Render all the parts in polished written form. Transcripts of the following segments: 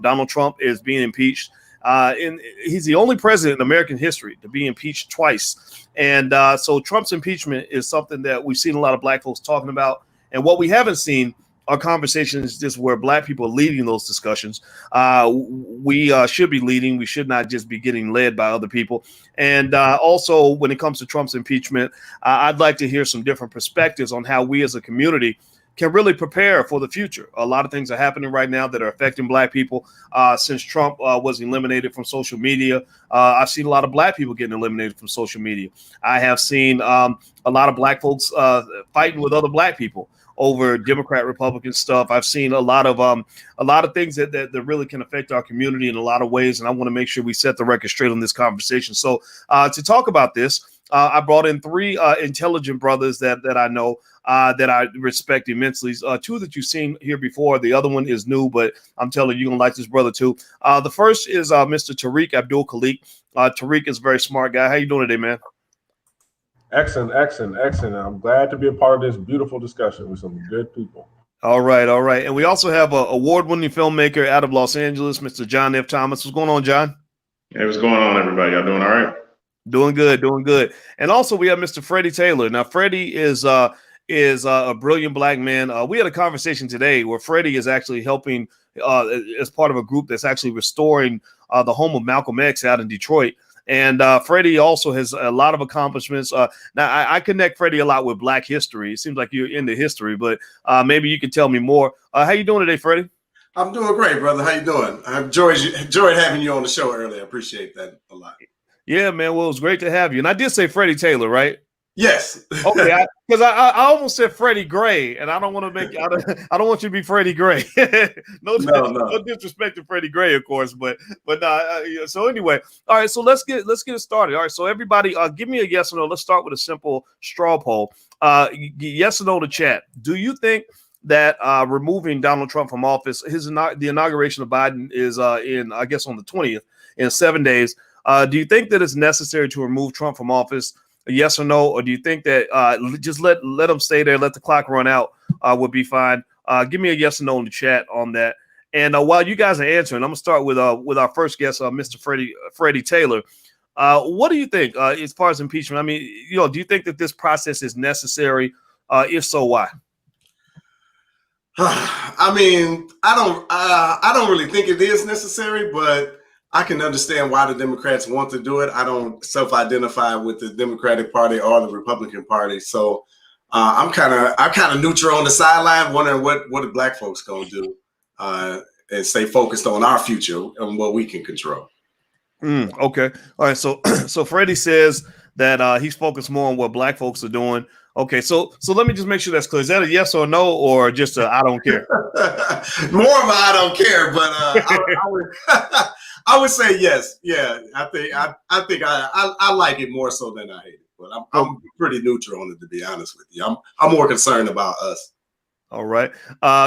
Donald Trump is being impeached. And he's the only president in American history to be impeached twice. And so Trump's impeachment is something that we've seen a lot of black folks talking about. And what we haven't seen are conversations just where black people are leading those discussions. We should be leading. We should not just be getting led by other people. And also, when it comes to Trump's impeachment, I'd like to hear some different perspectives on how we as a community can really prepare for the future. A lot of things are happening right now that are affecting black people. Since Trump was eliminated from social media, I've seen a lot of black people getting eliminated from social media. I have seen a lot of black folks fighting with other black people over Democrat Republican stuff. I've seen a lot of things that really can affect our community in a lot of ways. And I want to make sure we set the record straight on this conversation. So to talk about this, I brought in three intelligent brothers that I know that I respect immensely. Two that you've seen here before. The other one is new, but I'm telling you, you're going to like this brother too. The first is Mr. Tariq Abdul Khalik. Tariq is a very smart guy. How you doing today, man? Excellent. I'm glad to be a part of this beautiful discussion with some good people. All right. And we also have an award-winning filmmaker out of Los Angeles, Mr. John F. Thomas. What's going on, John? Hey, what's going on, everybody? Y'all doing all right? Doing good. And also we have Mr. Freddie Taylor. Now, Freddie is a brilliant black man. We had a conversation today where Freddie is actually helping as part of a group that's actually restoring the home of Malcolm X out in Detroit. And Freddie also has a lot of accomplishments. Now, I connect Freddie a lot with Black history. It seems like you're into history, but maybe you can tell me more. How you doing today, Freddie? I'm doing great, brother. How you dodoing? I've enjoyed having you on the show earlier. I appreciate that a lot. Yeah, man. Well, it was great to have you. And I did say Freddie Taylor, right? Yes. Okay, because I almost said Freddie Gray, and I don't want to make I don't want you to be Freddie Gray. no disrespect to Freddie Gray, of course, but so anyway, all right. So let's get it started. All right. So everybody, give me a yes or no. Let's start with a simple straw poll. Yes or no to chat. Do you think that removing Donald Trump from office, the inauguration of Biden is in, I guess, on the 20th, in 7 days? Do you think that it's necessary to remove Trump from office? Yes or no? Or do you think that just let them stay there, let the clock run out would be fine? Give me a yes or no in the chat on that. And while you guys are answering, I'm gonna start with our first guest, Mr. Freddie Taylor. What do you think as far as impeachment? I mean, do you think that this process is necessary? If so, why? I mean, I don't really think it is necessary, but I can understand why the Democrats want to do it. I don't self-identify with the Democratic Party or the Republican Party, so I'm kind of neutral on the sideline, wondering what the black folks gonna do and stay focused on our future and what we can control. Okay, all right. So Freddie says that he's focused more on what black folks are doing. Okay, so let me just make sure that's clear. Is that a yes or no, or just a I don't care? More of a I don't care, but I would say yes. Yeah, I think I like it more so than I hate it, but I'm pretty neutral on it, to be honest with you. I'm more concerned about us. All right.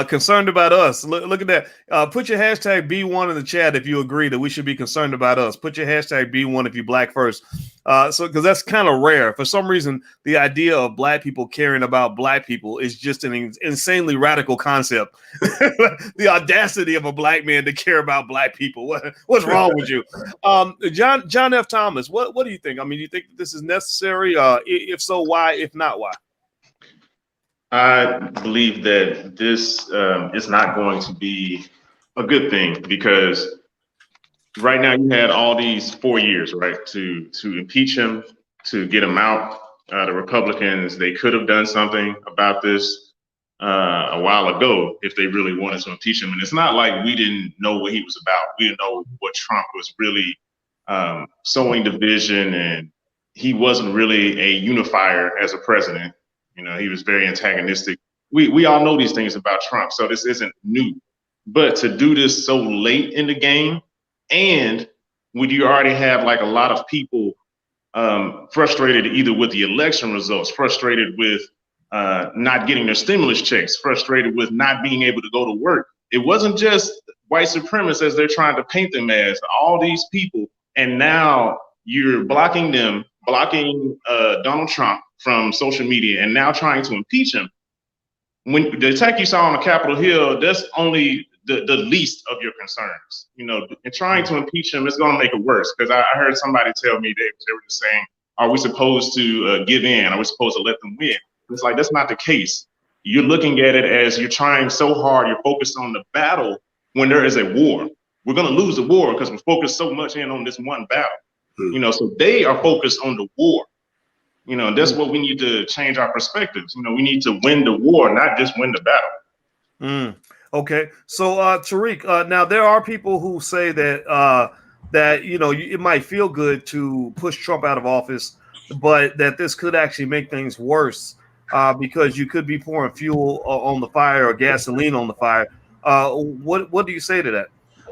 Concerned about us. Look at that. Put your hashtag B1 in the chat if you agree that we should be concerned about us. Put your hashtag B1 if you black first. Because that's kind of rare. For some reason, the idea of black people caring about black people is just an insanely radical concept. The audacity of a black man to care about black people. What's wrong with you? John F. Thomas, what do you think? I mean, do you think this is necessary? If so, why? If not, why? I believe that this is not going to be a good thing, because right now you had all these 4 years, right, to impeach him, to get him out. The Republicans, they could have done something about this a while ago if they really wanted to impeach him. And it's not like we didn't know what he was about. We didn't know what Trump was really sowing division, and he wasn't really a unifier as a president. He was very antagonistic. We all know these things about Trump, so this isn't new. But to do this so late in the game, and when you already have like a lot of people frustrated either with the election results, frustrated with not getting their stimulus checks, frustrated with not being able to go to work. It wasn't just white supremacists as they're trying to paint them as, all these people. And now you're blocking Donald Trump from social media, and now trying to impeach him. When the attack you saw on the Capitol Hill, that's only the least of your concerns. And trying to impeach him is going to make it worse. Because I heard somebody tell me they were just saying, are we supposed to give in? Are we supposed to let them win? It's like, that's not the case. You're looking at it as you're trying so hard, you're focused on the battle when there is a war. We're going to lose the war because we're focused so much in on this one battle. So they are focused on the war. That's what we need to change our perspectives. We need to win the war, not just win the battle. Okay. So, Tariq, now there are people who say that it might feel good to push Trump out of office, but that this could actually make things worse because you could be pouring fuel on the fire or gasoline on the fire. What do you say to that?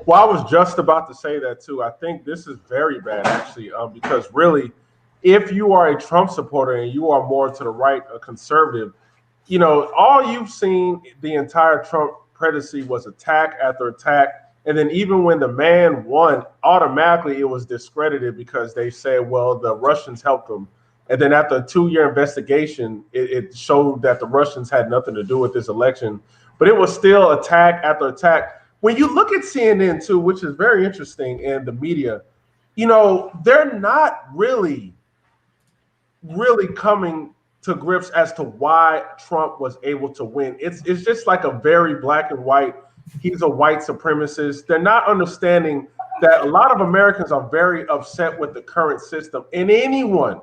Well, I was just about to say that too. I think this is very bad, actually, because really, if you are a Trump supporter and you are more to the right, a conservative, all you've seen the entire Trump presidency was attack after attack. And then even when the man won, automatically it was discredited because they said, well, the Russians helped them. And then after a 2-year investigation, it showed that the Russians had nothing to do with this election. But it was still attack after attack. When you look at CNN too, which is very interesting, and the media, they're not really coming to grips as to why Trump was able to win. It's just like a very black and white. He's a white supremacist. They're not understanding that a lot of Americans are very upset with the current system, and anyone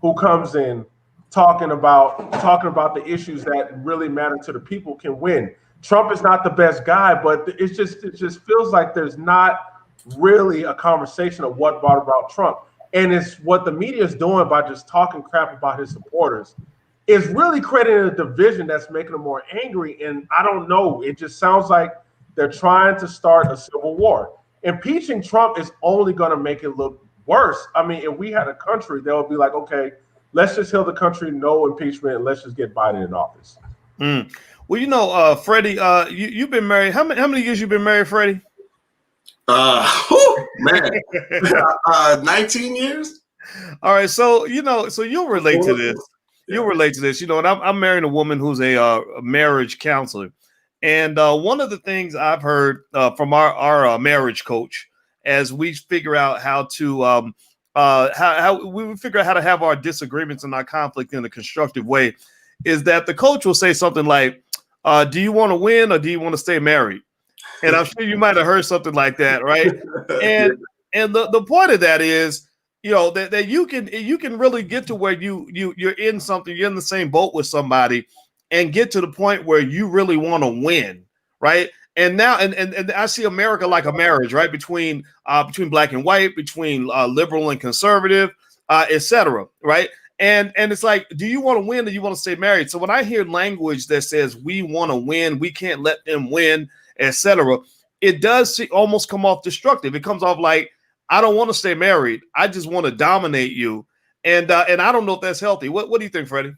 who comes in talking about the issues that really matter to the people can win. Trump is not the best guy, but it just feels like there's not really a conversation of what brought about Trump. And it's what the media is doing by just talking crap about his supporters is really creating a division that's making them more angry. And I don't know, it just sounds like they're trying to start a civil war. Impeaching Trump is only going to make it look worse. I mean, if we had a country, they would be like, okay, let's just tell the country no impeachment and let's just get Biden in office. Well, Freddie, you've been married. How many years you been married, Freddie? 19 years. All right, so you'll relate to this. You'll relate to this, and I'm marrying a woman who's a marriage counselor, and one of the things I've heard from our marriage coach as we figure out how to how we figure out how to have our disagreements and our conflict in a constructive way is that the coach will say something like, "Do you want to win or do you want to stay married?" And I'm sure you might have heard something like that, right? And the point of that is, that you can really get to where you're in something, you're in the same boat with somebody, and get to the point where you really want to win, right? And now, and I see America like a marriage, right? Between black and white, between liberal and conservative, etc., right? And it's like, do you want to win or do you want to stay married? So when I hear language that says we want to win, we can't let them win, etc., it does almost come off destructive. It comes off like, I don't want to stay married. I just want to dominate you. And I don't know if that's healthy. What do you think, Freddie?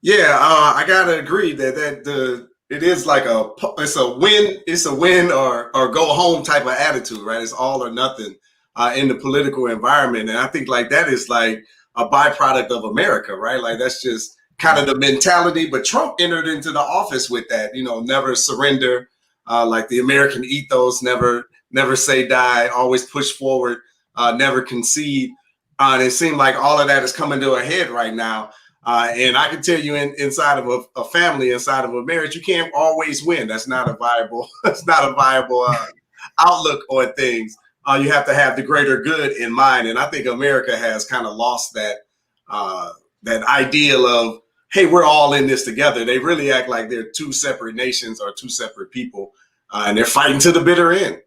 Yeah, I gotta agree that it is like it's a win or go home type of attitude, right? It's all or nothing in the political environment. And I think like that is like a byproduct of America, right? Like that's just kind of the mentality. But Trump entered into the office with that, never surrender, like the American ethos, never say die, always push forward, never concede. And it seemed like all of that is coming to a head right now. And I can tell you inside of a family, inside of a marriage, you can't always win. That's not a viable outlook on things. You have to have the greater good in mind. And I think America has kind of lost that ideal of, hey, we're all in this together. They really act like they're two separate nations or two separate people, and they're fighting to the bitter end.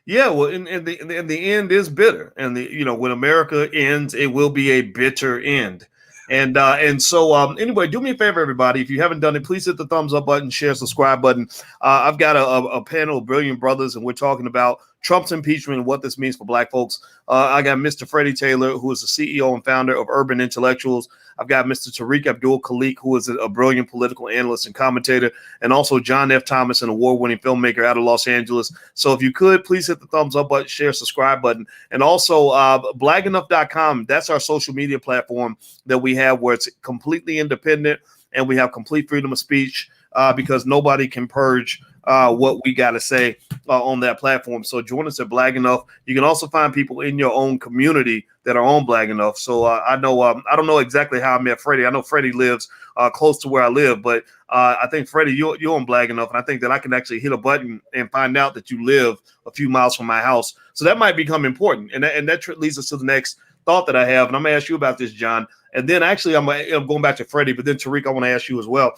Yeah, well, and the end is bitter, and when America ends, it will be a bitter end. And so anyway, do me a favor, everybody. If you haven't done it, please hit the thumbs up button, share, subscribe button. I've got a panel of brilliant brothers, and we're talking about Trump's impeachment and what this means for Black folks. I got Mr. Freddie Taylor, who is the CEO and founder of Urban Intellectuals. I've got Mr. Tariq Abdul Khalik, who is a brilliant political analyst and commentator, and also John F. Thomas, an award-winning filmmaker out of Los Angeles. So if you could, please hit the thumbs up button, share, subscribe button. And also blagenough.com, that's our social media platform that we have where it's completely independent and we have complete freedom of speech. because nobody can purge what we got to say on that platform. So join us at Black Enough. You can also find people in your own community that are on Black Enough. So I know I don't know exactly how I met Freddie. I know Freddie lives close to where I live, but I think Freddie, you're on Black Enough, and I think that I can actually hit a button and find out that you live a few miles from my house. So that might become important, and that leads us to the next thought that I have, and I'm gonna ask you about this, John. And then actually I'm going back to Freddie, but then Tariq, I want to ask you as well.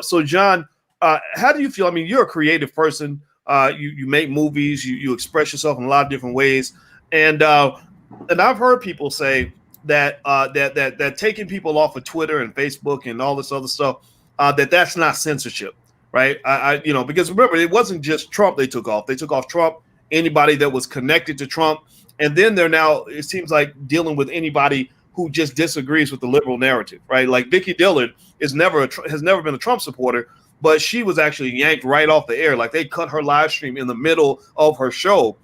So John, how do you feel? I mean, you're a creative person. You make movies. You express yourself in a lot of different ways. And I've heard people say that that taking people off of Twitter and Facebook and all this other stuff, that's not censorship, right? Because remember, it wasn't just Trump they took off. They took off Trump, anybody that was connected to Trump, and then they're now, it seems like, dealing with anybody who just disagrees with the liberal narrative, right? Like Vicky Dillard has never been a Trump supporter, but she was actually yanked right off the air. Like they cut her live stream in the middle of her show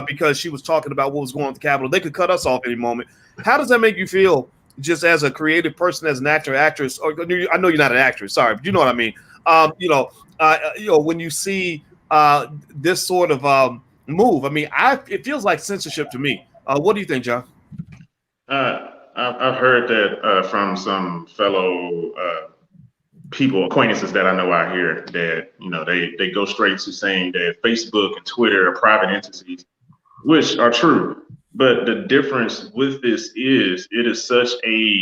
because she was talking about what was going on at the Capitol. They could cut us off any moment. How does that make you feel, just as a creative person, as an actor, actress? Or I know you're not an actress, sorry, but you know what I mean. When you see this sort of move, I mean, it feels like censorship to me. What do you think, John? I've heard that from some fellow people, acquaintances that I know out here, that they go straight to saying that Facebook and Twitter are private entities, which are true. But the difference with this is it is such a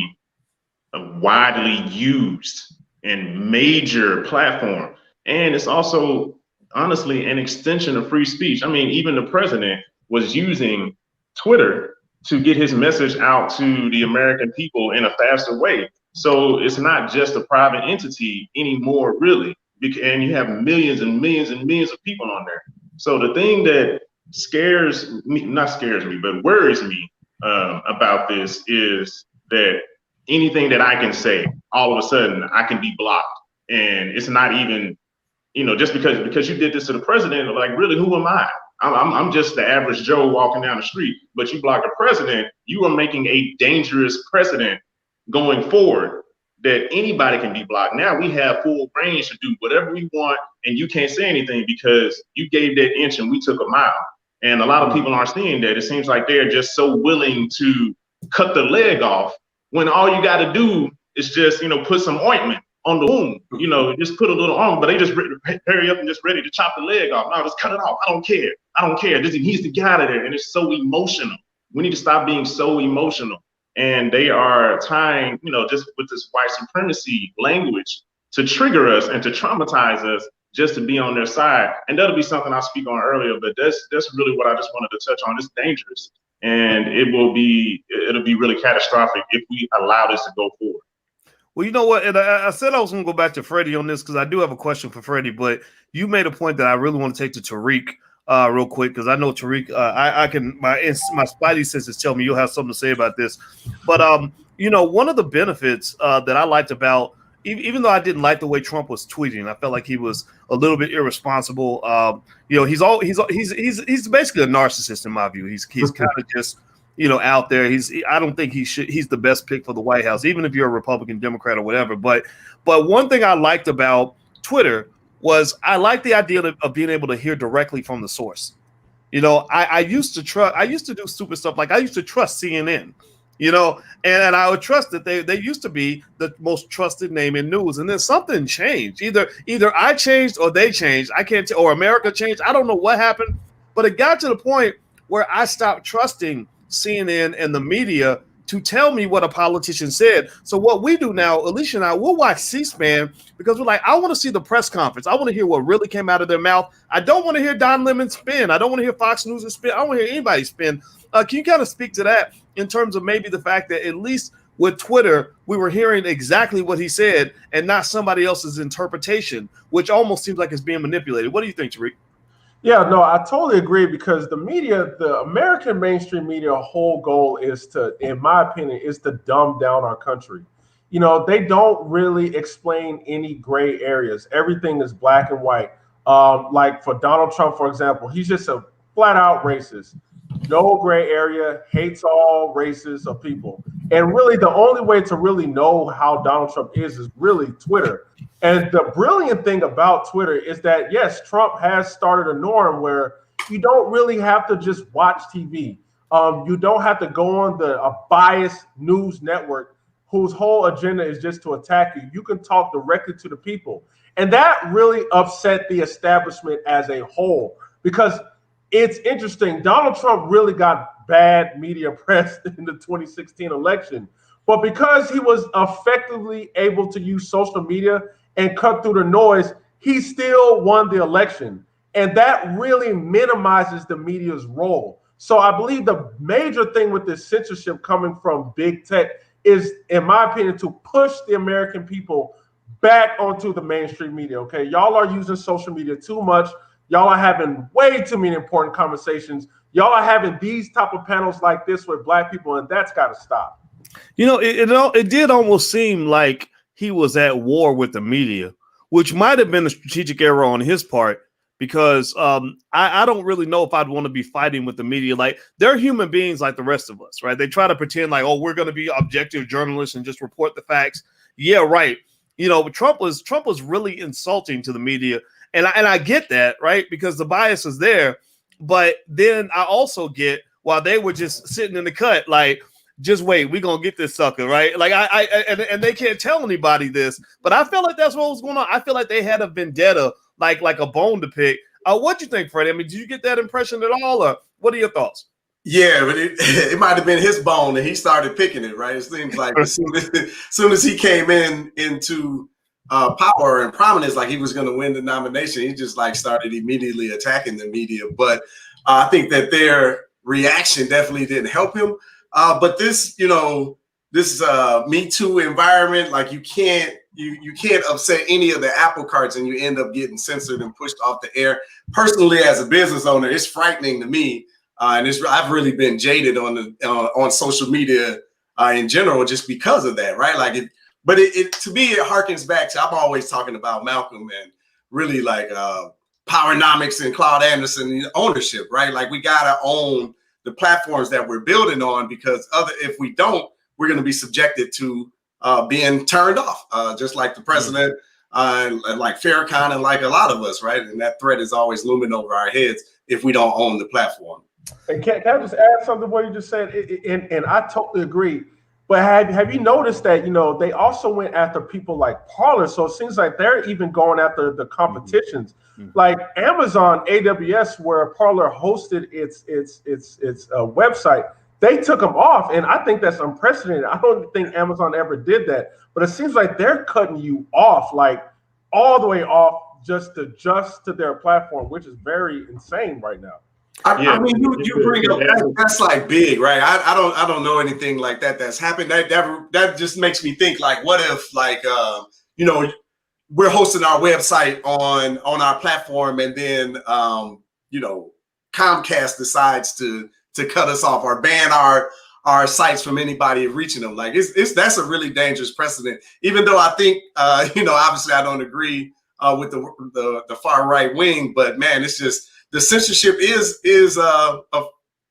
widely used and major platform. And it's also, honestly, an extension of free speech. I mean, even the president was using Twitter to get his message out to the American people in a faster way. So it's not just a private entity anymore, really. And you have millions and millions and millions of people on there. So the thing that worries me about this is that anything that I can say, all of a sudden I can be blocked. And it's not even, just because you did this to the president, like, really, who am I? I'm just the average Joe walking down the street, but you block the president, you are making a dangerous precedent going forward that anybody can be blocked. Now we have full range to do whatever we want, and you can't say anything because you gave that inch and we took a mile. And a lot of people aren't seeing that. It seems like they're just so willing to cut the leg off when all you got to do is just, put some ointment on the wound, just put a little on, but they just hurry up and just ready to chop the leg off. No, just cut it off. I don't care. He needs to get out of there. And it's so emotional. We need to stop being so emotional. And they are tying, just with this white supremacy language to trigger us and to traumatize us just to be on their side. And that'll be something I'll speak on earlier, but that's really what I just wanted to touch on. It's dangerous. And it'll be really catastrophic if we allow this to go forward. Well, you know what? And I said I was going to go back to Freddie on this because I do have a question for Freddie, but you made a point that I really want to take to Tariq real quick, because I know Tariq, my spidey senses tell me you'll have something to say about this. But, one of the benefits that I liked about, even though I didn't like the way Trump was tweeting, I felt like he was a little bit irresponsible. He's basically a narcissist in my view. He's kind of just, out there. I don't think he's the best pick for the White House, even if you're a Republican, Democrat, or whatever. But one thing I liked about Twitter was I liked the idea of being able to hear directly from the source. I used to do stupid stuff. Like I used to trust CNN, and I would trust that they used to be the most trusted name in news. And then something changed. Either I changed or they changed. I can't tell, or America changed. I don't know what happened, but it got to the point where I stopped trusting CNN and the media to tell me what a politician said. So what we do now, Alicia and I, we'll watch C-SPAN because we're like, I want to see the press conference. I want to hear what really came out of their mouth. I don't want to hear Don Lemon spin. I don't want to hear Fox News spin. I don't want to hear anybody spin. Can you kind of speak to that in terms of maybe the fact that at least with Twitter, we were hearing exactly what he said and not somebody else's interpretation, which almost seems like it's being manipulated. What do you think, Tariq? Yeah, no, I totally agree, because the media, the American mainstream media, whole goal is to, in my opinion, is to dumb down our country. They don't really explain any gray areas. Everything is black and white. Like for Donald Trump, for example, he's just a flat out racist. No gray area, hates all races of people. And really the only way to really know how Donald Trump is really Twitter. And the brilliant thing about Twitter is that, yes, Trump has started a norm where you don't really have to just watch TV. You don't have to go on a biased news network whose whole agenda is just to attack you. You can talk directly to the people. And that really upset the establishment as a whole, because it's interesting. Donald Trump really got bad media press in the 2016 election. But because he was effectively able to use social media and cut through the noise, he still won the election. And that really minimizes the media's role. So I believe the major thing with this censorship coming from big tech is, in my opinion, to push the American people back onto the mainstream media. Okay, y'all are using social media too much. Y'all are having way too many important conversations. Y'all are having these type of panels like this with Black people, and that's got to stop. You know, it did almost seem like he was at war with the media, which might have been a strategic error on his part, because I don't really know if I'd want to be fighting with the media. Like, they're human beings like the rest of us, right? They try to pretend like, oh, we're going to be objective journalists and just report the facts. Yeah, right. You know, Trump was really insulting to the media, and I get that, right? Because the bias is there. But then I also get, while they were just sitting in the cut, like, just wait, we're gonna get this sucker, right? Like, and they can't tell anybody this, but I feel like that's what was going on. I feel like they had a vendetta, like a bone to pick. What do you think, Freddie? I mean, did you get that impression at all, or what are your thoughts? Yeah, but it might have been his bone and he started picking it, right? It seems like as soon as he came into power and prominence, like he was going to win the nomination, he just like started immediately attacking the media. But I think that their reaction definitely didn't help him. But this, this Me Too environment, like you can't upset any of the apple carts and you end up getting censored and pushed off the air. Personally, as a business owner, it's frightening to me. And I've really been jaded on social media in general just because of that, right? Like but to me, it harkens back to, I'm always talking about Malcolm and really like Powernomics and Claude Anderson ownership, right? Like we gotta own the platforms that we're building on, because if we don't, we're going to be subjected to being turned off, just like the president, like Farrakhan, and like a lot of us, right? And that threat is always looming over our heads if we don't own the platform. And can I just add something to what you just said? And I totally agree. But have you noticed that, they also went after people like Parler? So it seems like they're even going after the competitions. Mm-hmm. Like Amazon AWS, where Parler hosted its website, they took them off. And I think that's unprecedented. I don't think Amazon ever did that. But it seems like they're cutting you off, like all the way off, just to their platform, which is very insane right now. I mean, you bring up that's like big, right? I don't know anything like that's happened. That just makes me think, like, what if, like, we're hosting our website on our platform, and then Comcast decides to cut us off or ban our sites from anybody reaching them. Like, that's a really dangerous precedent. Even though I think obviously I don't agree with the far right wing, but man, it's just, the censorship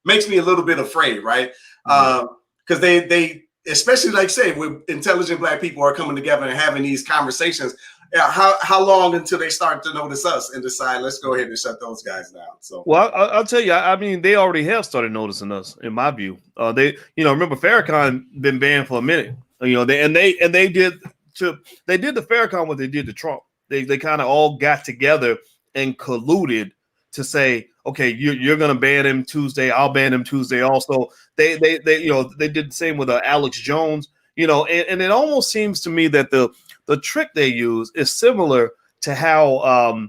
makes me a little bit afraid, right? Because they especially, like say, with intelligent Black people are coming together and having these conversations. How long until they start to notice us and decide, let's go ahead and shut those guys down? So, well, I'll tell you, I mean, they already have started noticing us, in my view. They, remember Farrakhan been banned for a minute. They did to Farrakhan what they did to Trump. They kind of all got together and colluded to say, okay, you're going to ban him Tuesday, I'll ban him Tuesday also. They did the same with Alex Jones, and it almost seems to me that the trick they use is similar to how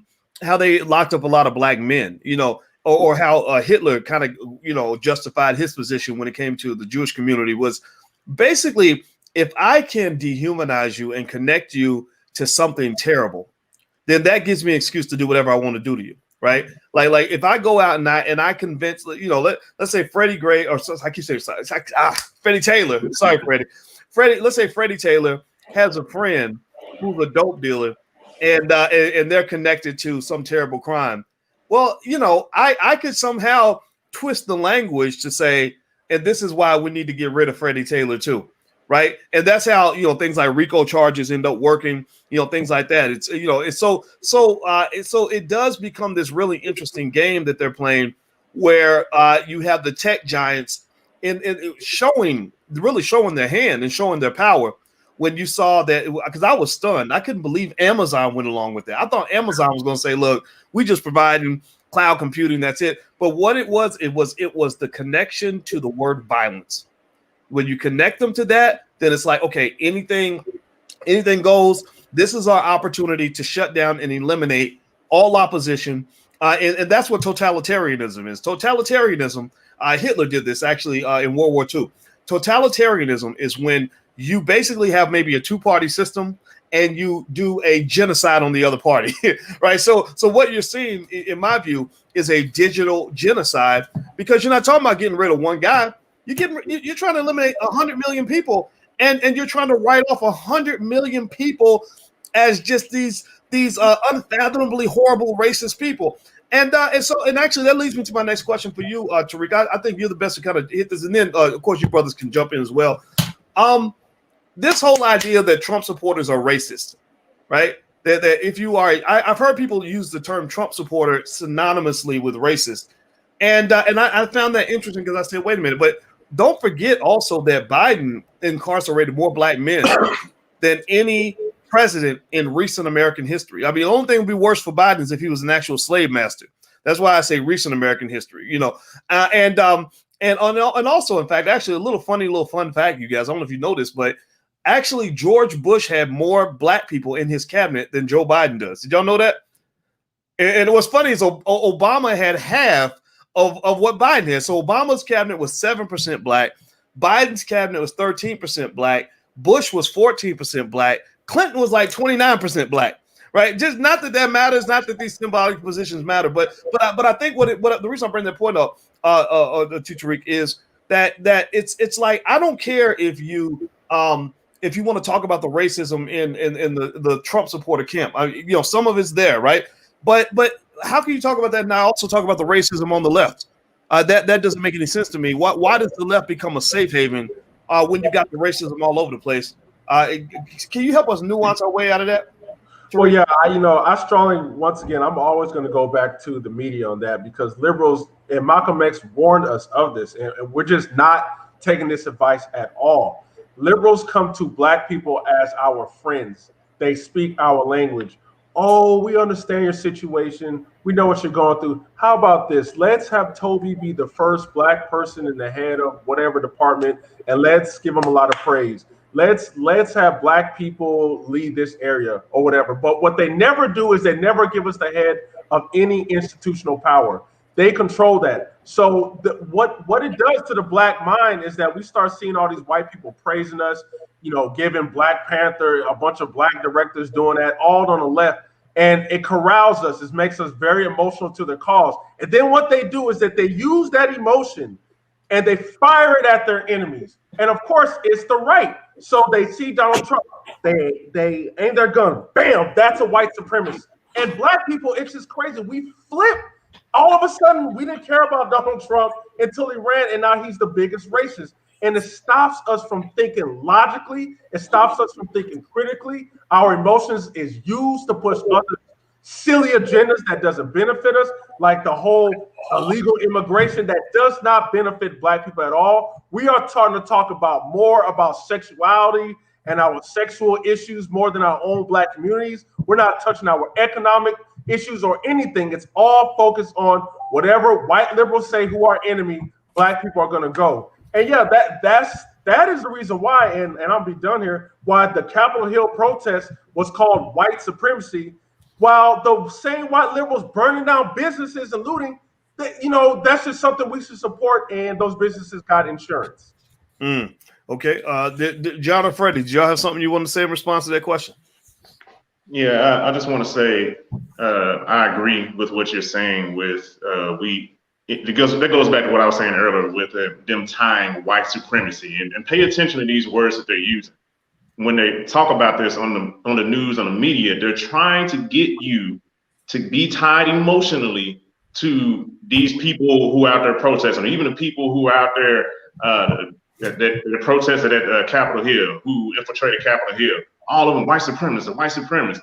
they locked up a lot of Black men, or how Hitler kind of, justified his position when it came to the Jewish community, was basically, if I can dehumanize you and connect you to something terrible, then that gives me an excuse to do whatever I want to do to you. Right, like if I go out and I convince, let's say Freddie Gray, or I keep saying Freddie Taylor. Sorry, Freddie. Let's say Freddie Taylor has a friend who's a dope dealer, and they're connected to some terrible crime. Well, I could somehow twist the language to say, and this is why we need to get rid of Freddie Taylor too, right? And that's how, you know, things like RICO charges end up working, you know, things like that. It's, you know, it's so it does become this really interesting game that they're playing, where you have the tech giants in really showing their hand and showing their power. When you saw that, because I was stunned, I couldn't believe Amazon went along with that. I thought Amazon was going to say, "Look, we just providing cloud computing, that's it." But what it was the connection to the word violence. When you connect them to that, then it's like, okay, anything goes. This is our opportunity to shut down and eliminate all opposition, and that's what totalitarianism is. Totalitarianism. Hitler did this actually in World War II. Totalitarianism is when you basically have maybe a two-party system and you do a genocide on the other party, right? So what you're seeing, in my view, is a digital genocide, because you're not talking about getting rid of one guy. You're trying to eliminate 100 million people, and you're trying to write off 100 million people as just these unfathomably horrible racist people. And actually that leads me to my next question for you, Tariq. I think you're the best to kind of hit this, and then of course you brothers can jump in as well. This whole idea that Trump supporters are racist, right? That if you are, I've heard people use the term Trump supporter synonymously with racist, and I found that interesting, because I said, wait a minute, but don't forget also that Biden incarcerated more black men than any president in recent American history. I mean, the only thing would be worse for Biden is if he was an actual slave master. That's why I say recent American history, you know. And also, in fact, actually, a little fun fact, you guys. I don't know if you know this, but actually, George Bush had more black people in his cabinet than Joe Biden does. Did y'all know that? And what's funny is Obama had half of what Biden had. So Obama's cabinet was 7% black. Biden's cabinet was 13% black. Bush was 14% black. Clinton was like 29% black, right? Just not that matters, not that these symbolic positions matter, but I think what the reason I bring that point up, to Tariq, is that it's like, I don't care if you want to talk about the racism in the Trump supporter camp. You know, some of it's there, right? But how can you talk about that and not also talk about the racism on the left? That doesn't make any sense to me. Why does the left become a safe haven when you got the racism all over the place? Can you help us nuance our way out of that? Well, yeah, I strongly, once again, I'm always going to go back to the media on that, because liberals and Malcolm X warned us of this, and we're just not taking this advice at all. Liberals come to black people as our friends. They speak our language. Oh, we understand your situation. We know what you're going through. How about this? Let's have Toby be the first black person in the head of whatever department, and let's give him a lot of praise. Let's have black people lead this area or whatever. But what they never do is they never give us the head of any institutional power. They control that. So what it does to the black mind is that we start seeing all these white people praising us, giving Black Panther, a bunch of black directors doing that, all on the left. And it corrals us. It makes us very emotional to their cause. And then what they do is that they use that emotion and they fire it at their enemies. And of course, it's the right. So they see Donald Trump, they aim their gun, bam, that's a white supremacist. And black people, it's just crazy. We flip. All of a sudden, we didn't care about Donald Trump until he ran, and now he's the biggest racist. And it stops us from thinking logically. It stops us from thinking critically. Our emotions is used to push other silly agendas that doesn't benefit us, like the whole illegal immigration that does not benefit black people at all. We are starting to talk more about sexuality and our sexual issues more than our own black communities. We're not touching our economic issues or anything. It's all focused on whatever white liberals say who our enemy, black people are going to go. And yeah, that is the reason why, and I'll be done here, why the Capitol Hill protest was called white supremacy, while the same white liberals burning down businesses and looting, that's just something we should support, and those businesses got insurance. Okay. John or Freddie, do y'all have something you want to say in response to that question? Yeah, I just want to say I agree with what you're saying with that goes back to what I was saying earlier with them tying white supremacy, and pay attention to these words that they're using. When they talk about this on the news, on the media, they're trying to get you to be tied emotionally to these people who are out there protesting, or even the people who are out there that protested at Capitol Hill, who infiltrated Capitol Hill, all of them white supremacists.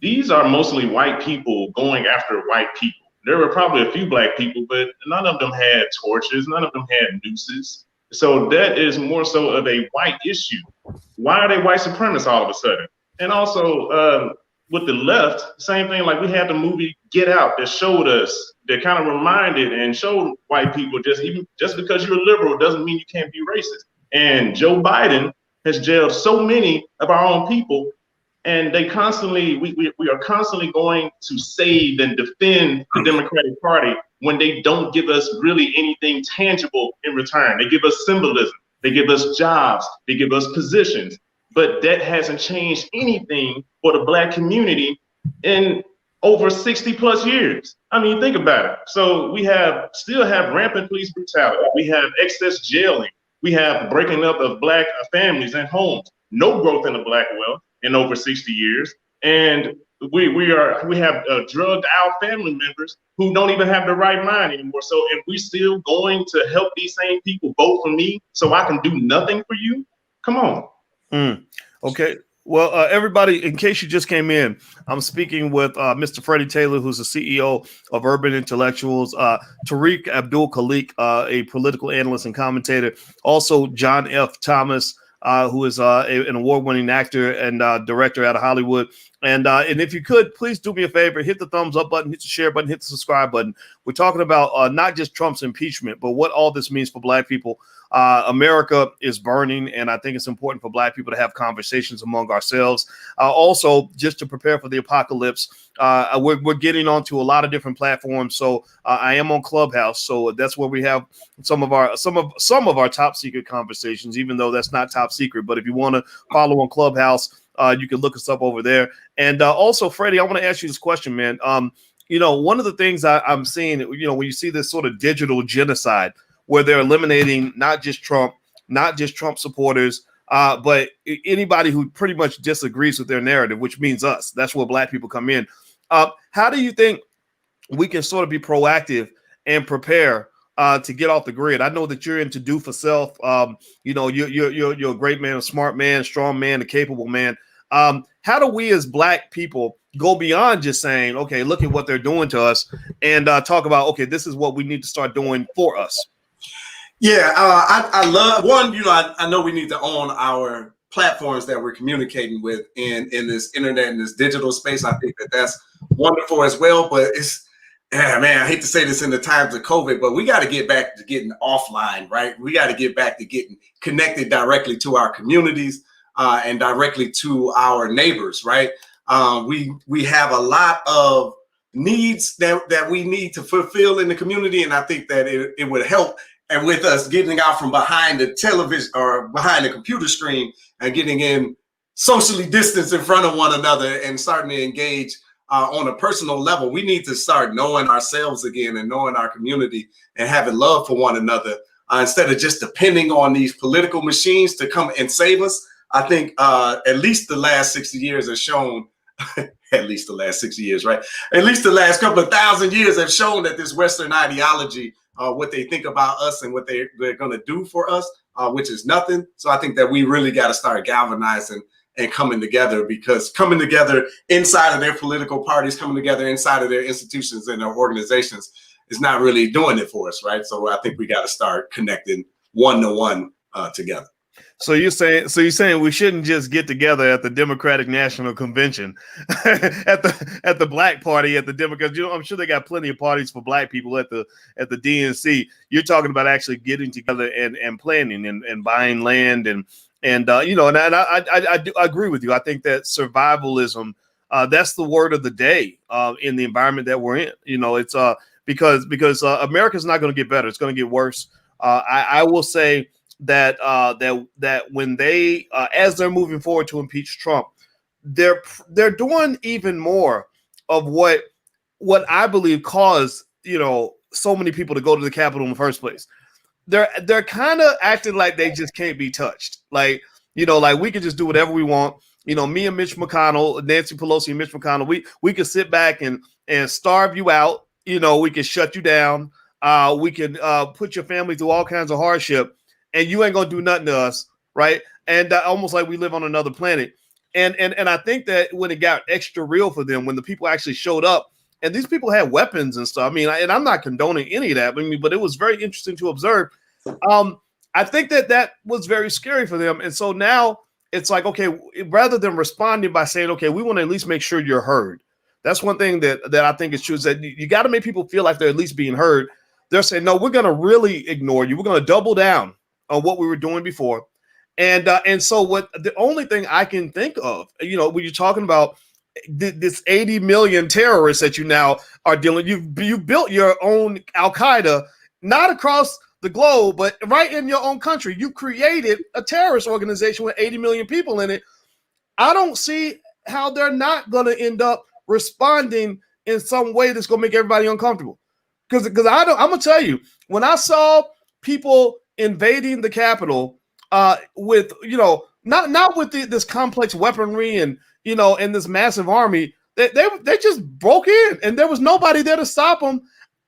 These are mostly white people going after white people. There were probably a few black people, but none of them had torches. None of them had nooses. So that is more so of a white issue. Why are they white supremacists all of a sudden? And also with the left, same thing. Like we had the movie Get Out that showed us, that kind of reminded and showed white people just because you're a liberal doesn't mean you can't be racist. And Joe Biden has jailed so many of our own people. And we are constantly going to save and defend the Democratic Party when they don't give us really anything tangible in return. They give us symbolism, they give us jobs, they give us positions, but that hasn't changed anything for the Black community in over 60 plus years. I mean, think about it. So we still have rampant police brutality. We have excess jailing. We have breaking up of Black families and homes. No growth in the Black wealth in over 60 years. And we have drugged out family members who don't even have the right mind anymore. So if we still going to help these same people vote for me so I can do nothing for you, come on. Okay. Well, everybody, in case you just came in, I'm speaking with Mr. Freddie Taylor, who's the CEO of Urban Intellectuals, Tariq Abdul Khalik, a political analyst and commentator, also John F. Thomas, who is an award-winning actor and director out of Hollywood. And if you could, please do me a favor, hit the thumbs up button, hit the share button, hit the subscribe button. We're talking about not just Trump's impeachment, but what all this means for Black people. America is burning, and I think it's important for Black people to have conversations among ourselves. Also, just to prepare for the apocalypse, we're getting onto a lot of different platforms. So I am on Clubhouse, so that's where we have some of our top secret conversations, even though that's not top secret. But if you want to follow on Clubhouse, you can look us up over there. And also, Freddie, I want to ask you this question, man. One of the things I'm seeing, when you see this sort of digital genocide, where they're eliminating not just Trump supporters, but anybody who pretty much disagrees with their narrative, which means us. That's where Black people come in. How do you think we can sort of be proactive and prepare to get off the grid? I know that you're into do for self. You're a great man, a smart man, strong man, a capable man. How do we as Black people go beyond just saying, okay, look at what they're doing to us, and talk about, okay, this is what we need to start doing for us? Yeah, I love one. I know we need to own our platforms that we're communicating with in this internet and this digital space. I think that's wonderful as well. But man, I hate to say this in the times of COVID, but we got to get back to getting offline, right? We got to get back to getting connected directly to our communities and directly to our neighbors, right? We have a lot of needs that we need to fulfill in the community, and I think that it would help. And with us getting out from behind the television or behind the computer screen and getting in socially distanced in front of one another and starting to engage on a personal level, we need to start knowing ourselves again and knowing our community and having love for one another instead of just depending on these political machines to come and save us. I think at least the last 60 years have shown, at least the last 60 years, right? At least the last couple of thousand years have shown that this Western ideology, what they think about us and what they're going to do for us, which is nothing. So I think that we really got to start galvanizing and coming together, because coming together inside of their political parties, coming together inside of their institutions and their organizations is not really doing it for us, right? So I think we got to start connecting one-to-one together. So you're saying we shouldn't just get together at the Democratic National Convention, at the Black Party, at the Democrats. I'm sure they got plenty of parties for Black people at the DNC. You're talking about actually getting together and planning and buying land and I agree with you. I think that survivalism, that's the word of the day in the environment that we're in. It's because America's not going to get better; it's going to get worse. I will say that when they as they're moving forward to impeach Trump, they're doing even more of what I believe caused so many people to go to the Capitol in the first place. They're kind of acting like they just can't be touched, like we can just do whatever we want. Me and Mitch McConnell, Nancy Pelosi and Mitch McConnell, we can sit back and starve you out. We can shut you down. We can put your family through all kinds of hardship. and you ain't gonna do nothing to us, right? And almost like we live on another planet. And I think that when it got extra real for them, when the people actually showed up, and these people had weapons and stuff. I mean, and I'm not condoning any of that. I mean, but it was very interesting to observe. I think that was very scary for them. And so now it's like, okay, rather than responding by saying, okay, we want to at least make sure you're heard. That's one thing that I think is true, is that you got to make people feel like they're at least being heard. They're saying, no, we're going to really ignore you. We're going to double down on what we were doing before. And so what the only thing I can think of, when you're talking about this 80 million terrorists that you now are dealing, you built your own Al-Qaeda, not across the globe, but right in your own country. You created a terrorist organization with 80 million people in it. I don't see how they're not going to end up responding in some way that's going to make everybody uncomfortable. Because I'm going to tell you, when I saw people invading the Capitol with, not with this complex weaponry and this massive army, they just broke in and there was nobody there to stop them.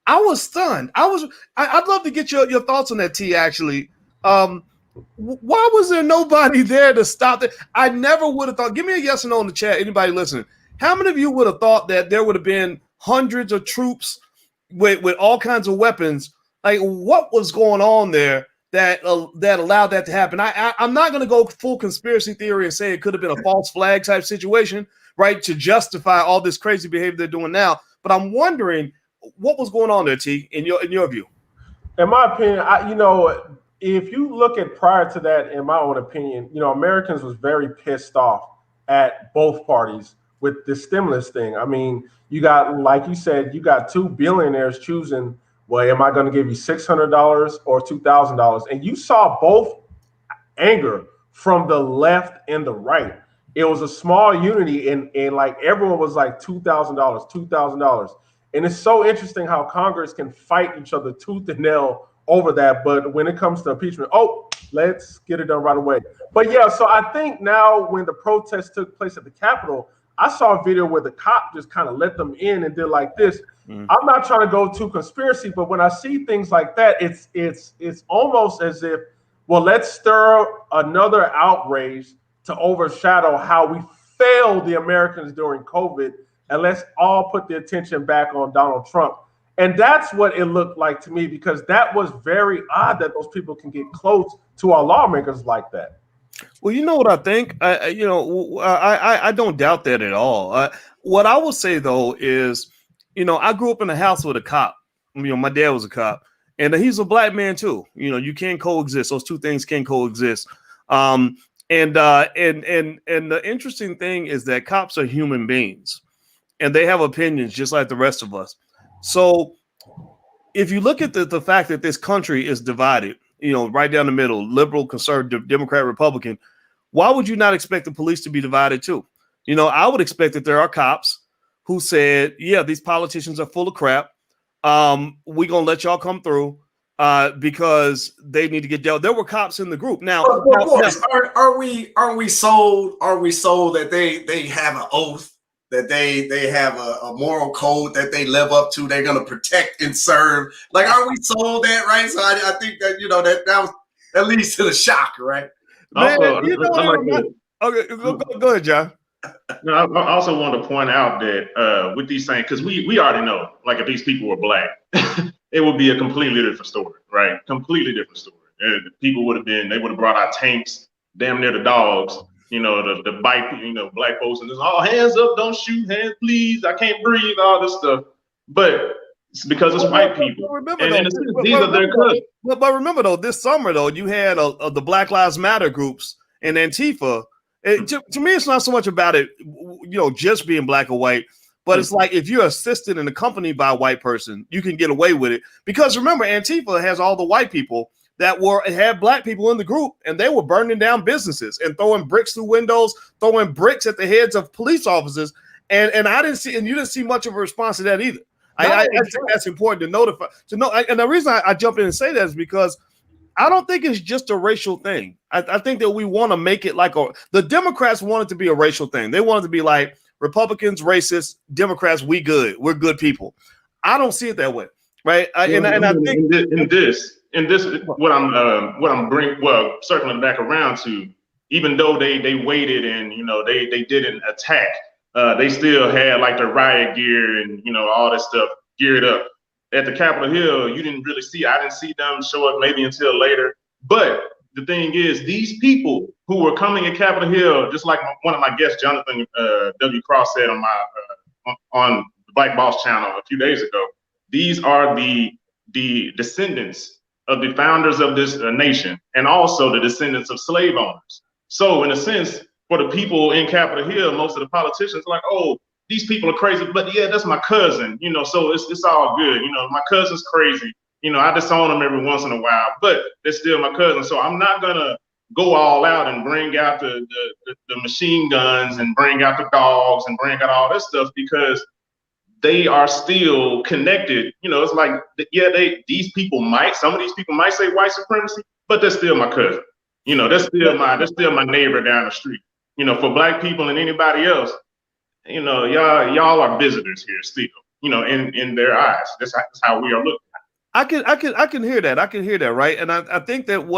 I was stunned. I'd love to get your thoughts on that, T, actually. Why was there nobody there to stop it? I never would have thought. Give me a yes or no in the chat. Anybody listening? How many of you would have thought that there would have been hundreds of troops with all kinds of weapons? Like, what was going on there that allowed that to happen? I'm not going to go full conspiracy theory and say it could have been a false flag type situation, right, to justify all this crazy behavior they're doing now. But I'm wondering what was going on there, T, in your view. In my opinion, if you look at prior to that, in my own opinion, Americans was very pissed off at both parties with the stimulus thing. I mean, you got, like you said, you got two billionaires choosing, well, am I going to give you $600 or $2,000? And you saw both anger from the left and the right. It was a small unity, and like everyone was like $2,000, $2,000. And it's so interesting how Congress can fight each other tooth and nail over that. But when it comes to impeachment, let's get it done right away. But yeah, so I think now when the protest took place at the Capitol, I saw a video where the cop just kind of let them in and did like this. I'm not trying to go too conspiracy, but when I see things like that, it's almost as if, well, let's stir another outrage to overshadow how we failed the Americans during COVID, and let's all put the attention back on Donald Trump. And that's what it looked like to me, because that was very odd that those people can get close to our lawmakers like that. Well, you know what I think? I don't doubt that at all. What I will say, though, is, I grew up in a house with a cop. My dad was a cop, and he's a black man, too. You can coexist. Those two things can coexist. And the interesting thing is that cops are human beings, and they have opinions just like the rest of us. So if you look at the fact that this country is divided, right down the middle, liberal, conservative, Democrat, Republican, why would you not expect the police to be divided too? I would expect that there are cops who said, yeah, these politicians are full of crap. We're going to let y'all come through because they need to get dealt. There were cops in the group. Now, are we sold that they have an oath, that they have a moral code that they live up to, they're going to protect and serve? Like, are we sold that, right? So I think that, that leads to the shock, right? Also, okay, go ahead, John. No, I also want to point out that with these things, because we already know, like, if these people were black, it would be a completely different story, right? Completely different story. People would have brought out tanks, damn near the dogs, the bite, black folks, and just all hands up, don't shoot, hands, please, I can't breathe, all this stuff. But it's because it's white people. These are their cousins. But remember, though, this summer, though, you had the Black Lives Matter groups and Antifa. To me, it's not so much about it, just being black or white, but it's like if you're assisted and accompanied by a white person, you can get away with it. Because remember, Antifa has all the white people that had black people in the group, and they were burning down businesses and throwing bricks through windows, throwing bricks at the heads of police officers. And you didn't see much of a response to that either. I think that's important to know. And the reason I jump in and say that is because I don't think it's just a racial thing. I think that we want to make it like the Democrats want it to be a racial thing. They want it to be like Republicans, racist, Democrats, we're good people. I don't see it that way, right? I think in this, and this is what I'm bringing. Well, circling back around to, even though they waited and they didn't attack, they still had like the riot gear and all that stuff geared up. At the Capitol Hill, you didn't really see. I didn't see them show up maybe until later. But the thing is, these people who were coming at Capitol Hill, just like one of my guests, Jonathan W. Cross, said on my on the Black Boss channel a few days ago, these are the descendants of the founders of this nation, and also the descendants of slave owners. So in a sense, for the people in Capitol Hill, most of the politicians are like, oh, these people are crazy, but yeah, that's my cousin, so it's all good. My cousin's crazy. I disown them every once in a while, but they're still my cousin. So I'm not gonna go all out and bring out the machine guns and bring out the dogs and bring out all this stuff, because they are still connected. It's like, yeah, some of these people might say white supremacy, but they're still my cousin. They're still my neighbor down the street. For Black people and anybody else, y'all are visitors here still, in their eyes. That's how we are looking. I can hear that. I can hear that, right? And I think that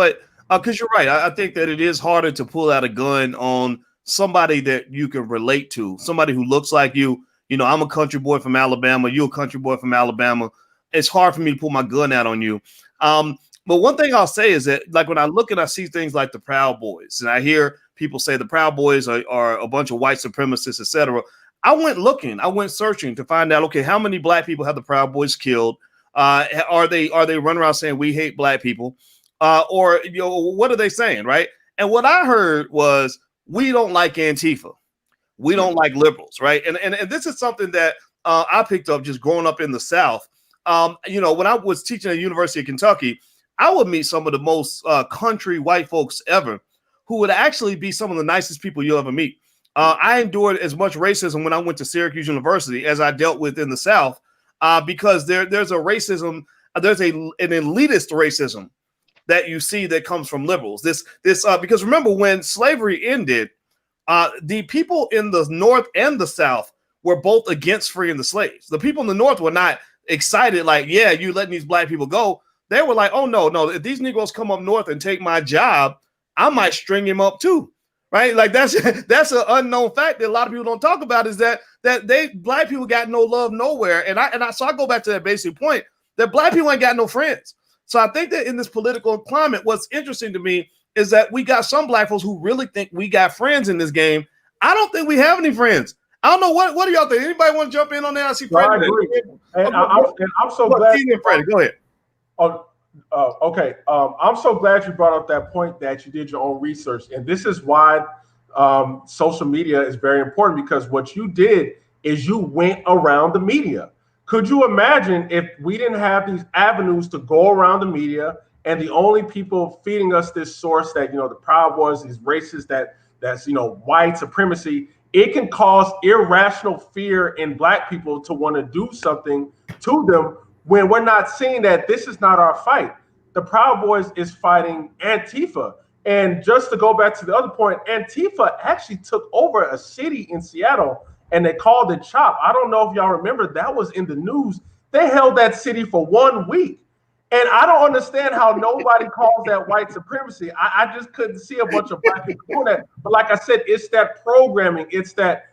because you're right. I think that it is harder to pull out a gun on somebody that you can relate to, somebody who looks like you. I'm a country boy from Alabama. You're a country boy from Alabama. It's hard for me to pull my gun out on you. But one thing I'll say is that, like, when I look and I see things like the Proud Boys, and I hear people say the Proud Boys are a bunch of white supremacists, etc. I went searching to find out, okay, how many Black people have the Proud Boys killed? Are they running around saying we hate Black people? Or what are they saying, right? And what I heard was, we don't like Antifa. We don't like liberals, right? And this is something that I picked up just growing up in the South. When I was teaching at the University of Kentucky, I would meet some of the most country white folks ever, who would actually be some of the nicest people you'll ever meet. I endured as much racism when I went to Syracuse University as I dealt with in the South, because there's a racism, there's an elitist racism that you see that comes from liberals. Because remember, when slavery ended, the people in the North and the South were both against freeing the slaves. The people in the North were not excited, like, yeah, you letting these Black people go. They were like, oh, no, if these Negroes come up north and take my job, I might string him up too, right? Like, that's an unknown fact that a lot of people don't talk about, is that Black people got no love nowhere. So I go back to that basic point, that Black people ain't got no friends. So I think that in this political climate, what's interesting to me is that we got some Black folks who really think we got friends in this game. I don't think we have any friends. I don't know, what do y'all think? Anybody want to jump in on that? I see Freddie. I agree. And I'm so glad. Freddie, go ahead. Okay. I'm so glad you brought up that point, that you did your own research. And this is why social media is very important, because what you did is you went around the media. Could you imagine if we didn't have these avenues to go around the media, and the only people feeding us this source that, the Proud Boys, these racists, that's white supremacy, it can cause irrational fear in Black people to want to do something to them, when we're not seeing that this is not our fight. The Proud Boys is fighting Antifa. And just to go back to the other point, Antifa actually took over a city in Seattle, and they called it CHOP. I don't know if y'all remember, that was in the news. They held that city for 1 week. And I don't understand how nobody calls that white supremacy. I just couldn't see a bunch of Black people doing that. But like I said, it's that programming. It's that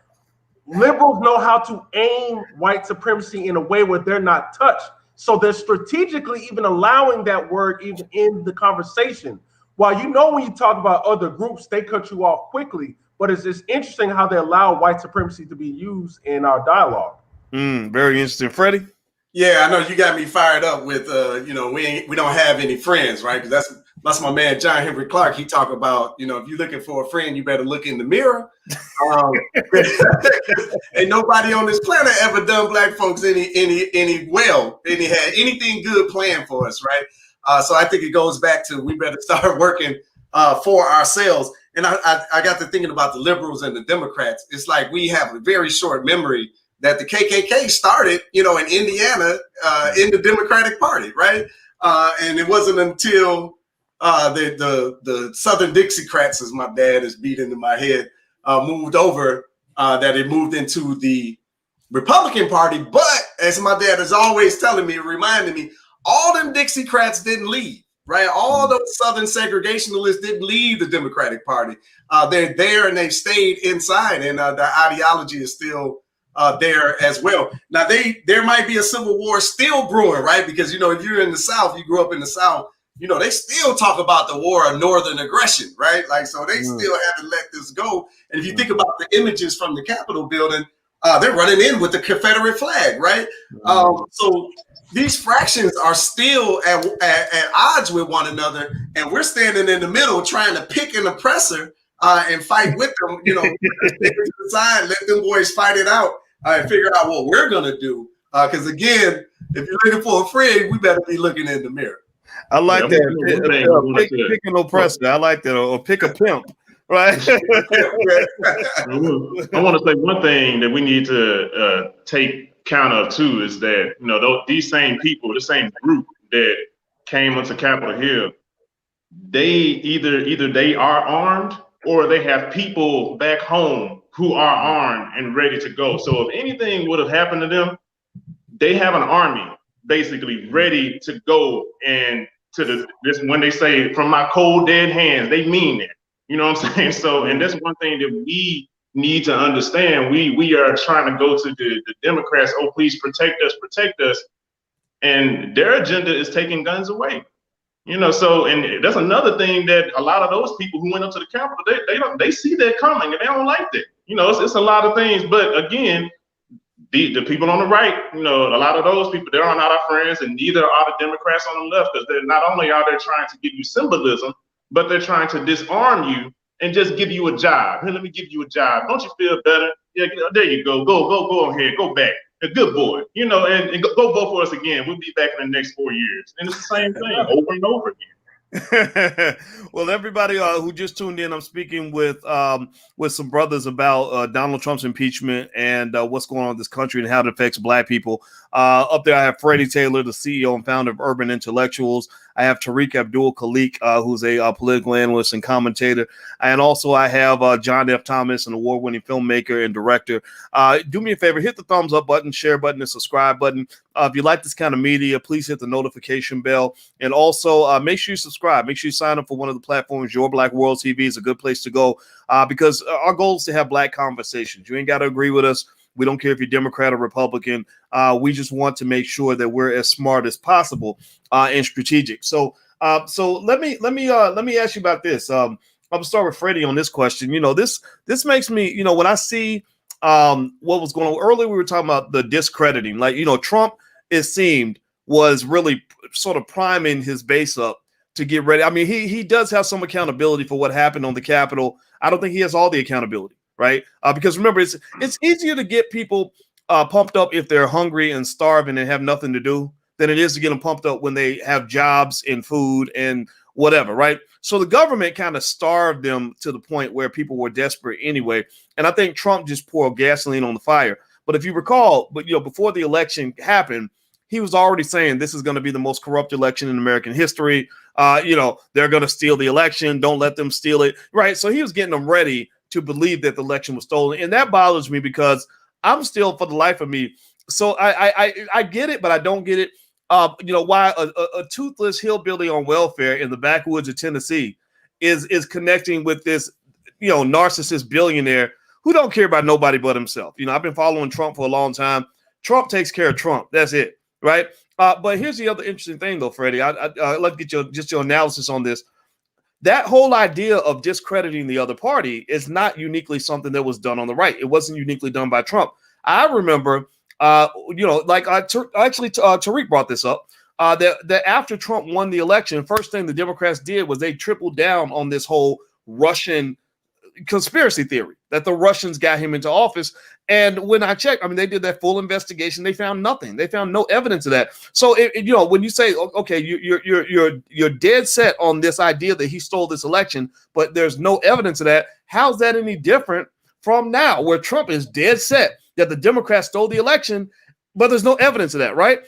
liberals know how to aim white supremacy in a way where they're not touched. So they're strategically even allowing that word even in the conversation. While when you talk about other groups, they cut you off quickly. But it's just interesting how they allow white supremacy to be used in our dialogue. Very interesting. Freddie? Yeah, I know you got me fired up with, we don't have any friends, right? Because that's my man, John Henry Clark. He talk about, if you're looking for a friend, you better look in the mirror. Ain't nobody on this planet ever done Black folks any had anything good planned for us, right? So I think it goes back to, we better start working for ourselves. And I got to thinking about the liberals and the Democrats. It's like we have a very short memory that the KKK started, in Indiana, in the Democratic Party, right? And it wasn't until the Southern Dixiecrats, as my dad is beat into my head, moved over, that it moved into the Republican Party. But as my dad is always telling me, reminding me, all them Dixiecrats didn't leave. right? All those Southern segregationalists didn't leave the Democratic Party. They're there and they've stayed inside, and their ideology is still there as well. Now, there might be a civil war still brewing, right? Because, you know, if you're in the South, you grew up in the South, you know, they still talk about the war of Northern aggression, right? Like, so they still haven't let this go. And if you think about the images from the Capitol building, they're running in with the Confederate flag, right? So these fractions are still at odds with one another, and we're standing in the middle trying to pick an oppressor and fight with them. You know, take it to the side, let them boys fight it out and figure out what we're gonna do. Because again, if you're looking for a friend, we better be looking in the mirror. I like that. Pick an oppressor. I like that. Or pick a pimp. Right. I want to say one thing that we need to take count of too is that, you know, these same people, the same group that came onto Capitol Hill, they either they are armed or they have people back home who are armed and ready to go. So if anything would have happened to them, they have an army basically ready to go. And this when they say from my cold dead hands, they mean it. You know what I'm saying? So, and that's one thing that we need to understand. We are trying to go to the Democrats, oh, please protect us. And their agenda is taking guns away. You know, so, and that's another thing that a lot of those people who went up to the Capitol, they see that coming and they don't like that. You know, it's a lot of things. But again, the people on the right, you know, a lot of those people, they're not our friends, and neither are the Democrats on the left, because they're not only are they trying to give you symbolism, but they're trying to disarm you and just give you a job. Here, let me give you a job. Don't you feel better? Yeah, there you go. Go ahead. Go back. A good boy. You know, and go vote for us again. We'll be back in the next 4 years. And it's the same thing over and over again. Well, everybody who just tuned in, I'm speaking with some brothers about Donald Trump's impeachment and what's going on in this country and how it affects Black people. Up there, I have Freddie Taylor, the CEO and founder of Urban Intellectuals. I have Tariq Abdul Khalik, who's a political analyst and commentator. And also I have John F. Thomas, an award-winning filmmaker and director. Do me a favor, hit the thumbs up button, share button, and subscribe button. If you like this kind of media, please hit the notification bell. And also make sure you subscribe. Make sure you sign up for one of the platforms. Your Black World TV is a good place to go because our goal is to have Black conversations. You ain't got to agree with us. We don't care if you're Democrat or Republican. We just want to make sure that we're as smart as possible and strategic. So let me ask you about this. I'm gonna start with Freddie on this question. You know, this makes me, you know, when I see what was going on earlier, we were talking about the discrediting. Like, you know, Trump, it seemed, was really sort of priming his base up to get ready. I mean, he does have some accountability for what happened on the Capitol. I don't think he has all the accountability. Right. Because remember, it's easier to get people pumped up if they're hungry and starving and have nothing to do than it is to get them pumped up when they have jobs and food and whatever. Right. So the government kind of starved them to the point where people were desperate anyway. And I think Trump just poured gasoline on the fire. But if you recall, before the election happened, he was already saying this is going to be the most corrupt election in American history. They're going to steal the election. Don't let them steal it. Right. So he was getting them ready to believe that the election was stolen. And that bothers me because I'm still, for the life of me. So I get it, but I don't get it. Why a toothless hillbilly on welfare in the backwoods of Tennessee is connecting with this, narcissist billionaire who don't care about nobody but himself. I've been following Trump for a long time. Trump takes care of Trump. That's it. Right. But here's the other interesting thing, though, Freddie. I'd like to get your analysis on this. That whole idea of discrediting the other party is not uniquely something that was done on the right. It wasn't uniquely done by Trump. I remember, Tariq brought this up, that after Trump won the election, first thing the Democrats did was they tripled down on this whole Russian conspiracy theory that the Russians got him into office. And when I checked, they did that full investigation. They found nothing. They found no evidence of that. So, when you say, okay, you're dead set on this idea that he stole this election, but there's no evidence of that. How's that any different from now, where Trump is dead set that the Democrats stole the election, but there's no evidence of that, right?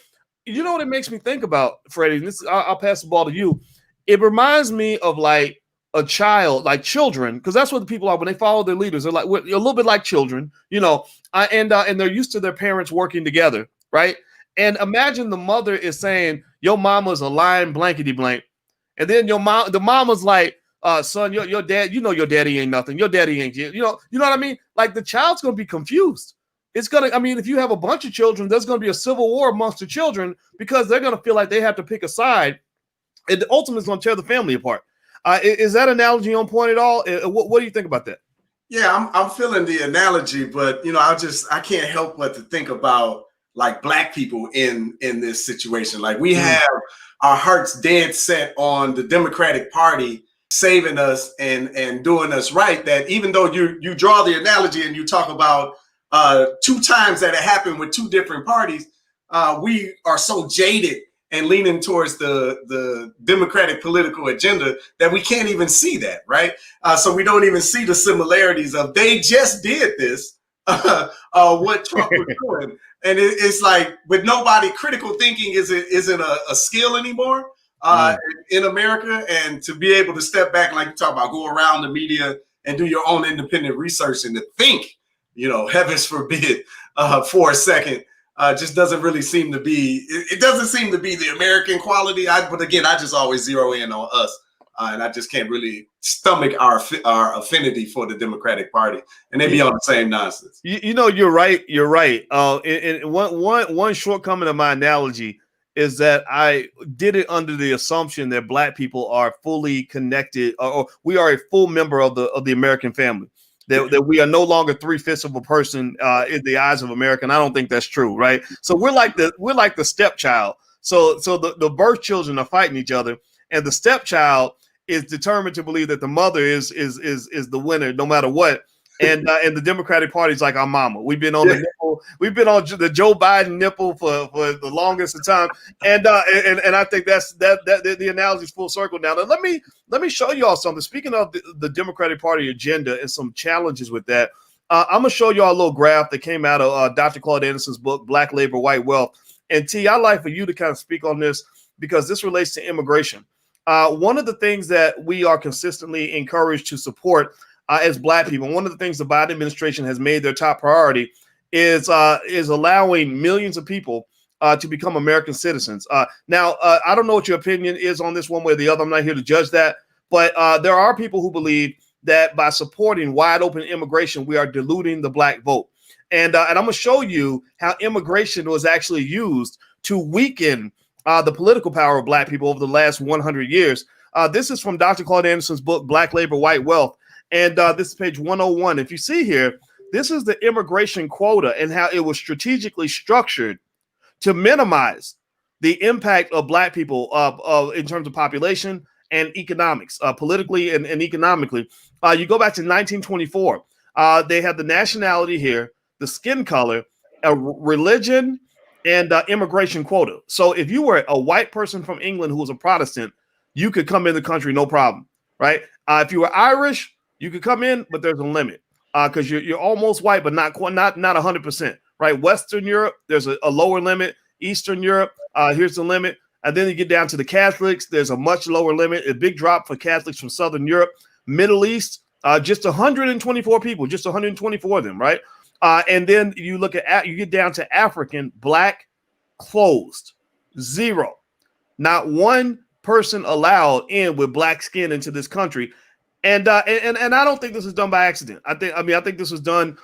You know what it makes me think about, Freddie? I'll pass the ball to you. It reminds me of like a child, like children, because that's what the people are when they follow their leaders. They're like, we're a little bit like children, and they're used to their parents working together, right? And imagine the mother is saying, your mama's a lying blankety blank, And then the mama's like, son, your dad, your daddy ain't nothing. Your daddy ain't, you know what I mean? Like the child's going to be confused. It's going to, I mean, if you have a bunch of children, there's going to be a civil war amongst the children because they're going to feel like they have to pick a side. And ultimately it's going to tear the family apart. Is that analogy on point at all? What do you think about that? Yeah, I'm feeling the analogy, but I can't help but to think about like Black people in this situation. Like we have our hearts dead set on the Democratic Party saving us and doing us right. That even though you draw the analogy and you talk about 2 times that it happened with 2 different parties, we are so jaded and leaning towards the Democratic political agenda that we can't even see that, right? So we don't even see the similarities of they just did this, what Trump was doing. And it's like with nobody, critical thinking isn't a skill anymore in America. And to be able to step back, like you talk about, go around the media and do your own independent research and to think, heavens forbid, for a second, just doesn't really seem to be, it doesn't seem to be the American quality. But again, I just always zero in on us. And I just can't really stomach our affinity for the Democratic Party, and they be on the same nonsense. You're right. You're right. And one shortcoming of my analogy is that I did it under the assumption that Black people are fully connected, or we are a full member of the American family. That we are no longer 3/5 of a person in the eyes of America. And I don't think that's true, right? So we're like the stepchild. So the birth children are fighting each other, and the stepchild is determined to believe that the mother is the winner no matter what. And the Democratic Party is like our mama. We've been on the nipple. We've been on the Joe Biden nipple for the longest of time. And I think that's the analogy is full circle now. Now let me show you all something. Speaking of the Democratic Party agenda and some challenges with that, I'm gonna show you all a little graph that came out of Dr. Claude Anderson's book, Black Labor, White Wealth. And T, I'd like for you to kind of speak on this because this relates to immigration. One of the things that we are consistently encouraged to support as Black people, one of the things the Biden administration has made their top priority is allowing millions of people to become American citizens. Now, I don't know what your opinion is on this one way or the other. I'm not here to judge that. But there are people who believe that by supporting wide open immigration, we are diluting the Black vote. And I'm going to show you how immigration was actually used to weaken the political power of Black people over the last 100 years. This is from Dr. Claude Anderson's book, Black Labor, White Wealth. And this is page 101. If you see here, this is the immigration quota and how it was strategically structured to minimize the impact of Black people in terms of population and economics, politically and economically. You go back to 1924. They had the nationality here, the skin color, a religion, and immigration quota. So if you were a white person from England who was a Protestant, you could come in the country, no problem, right? If you were Irish, you could come in, but there's a limit because you're almost white, but not 100%, right? Western Europe, there's a lower limit. Eastern Europe, here's the limit. And then you get down to the Catholics, there's a much lower limit, a big drop for Catholics from Southern Europe. Middle East, just 124 people, just 124 of them, right? And then you look at, you get down to African, Black, closed, 0. Not one person allowed in with Black skin into this country. And I don't think this is done by accident. I think this was done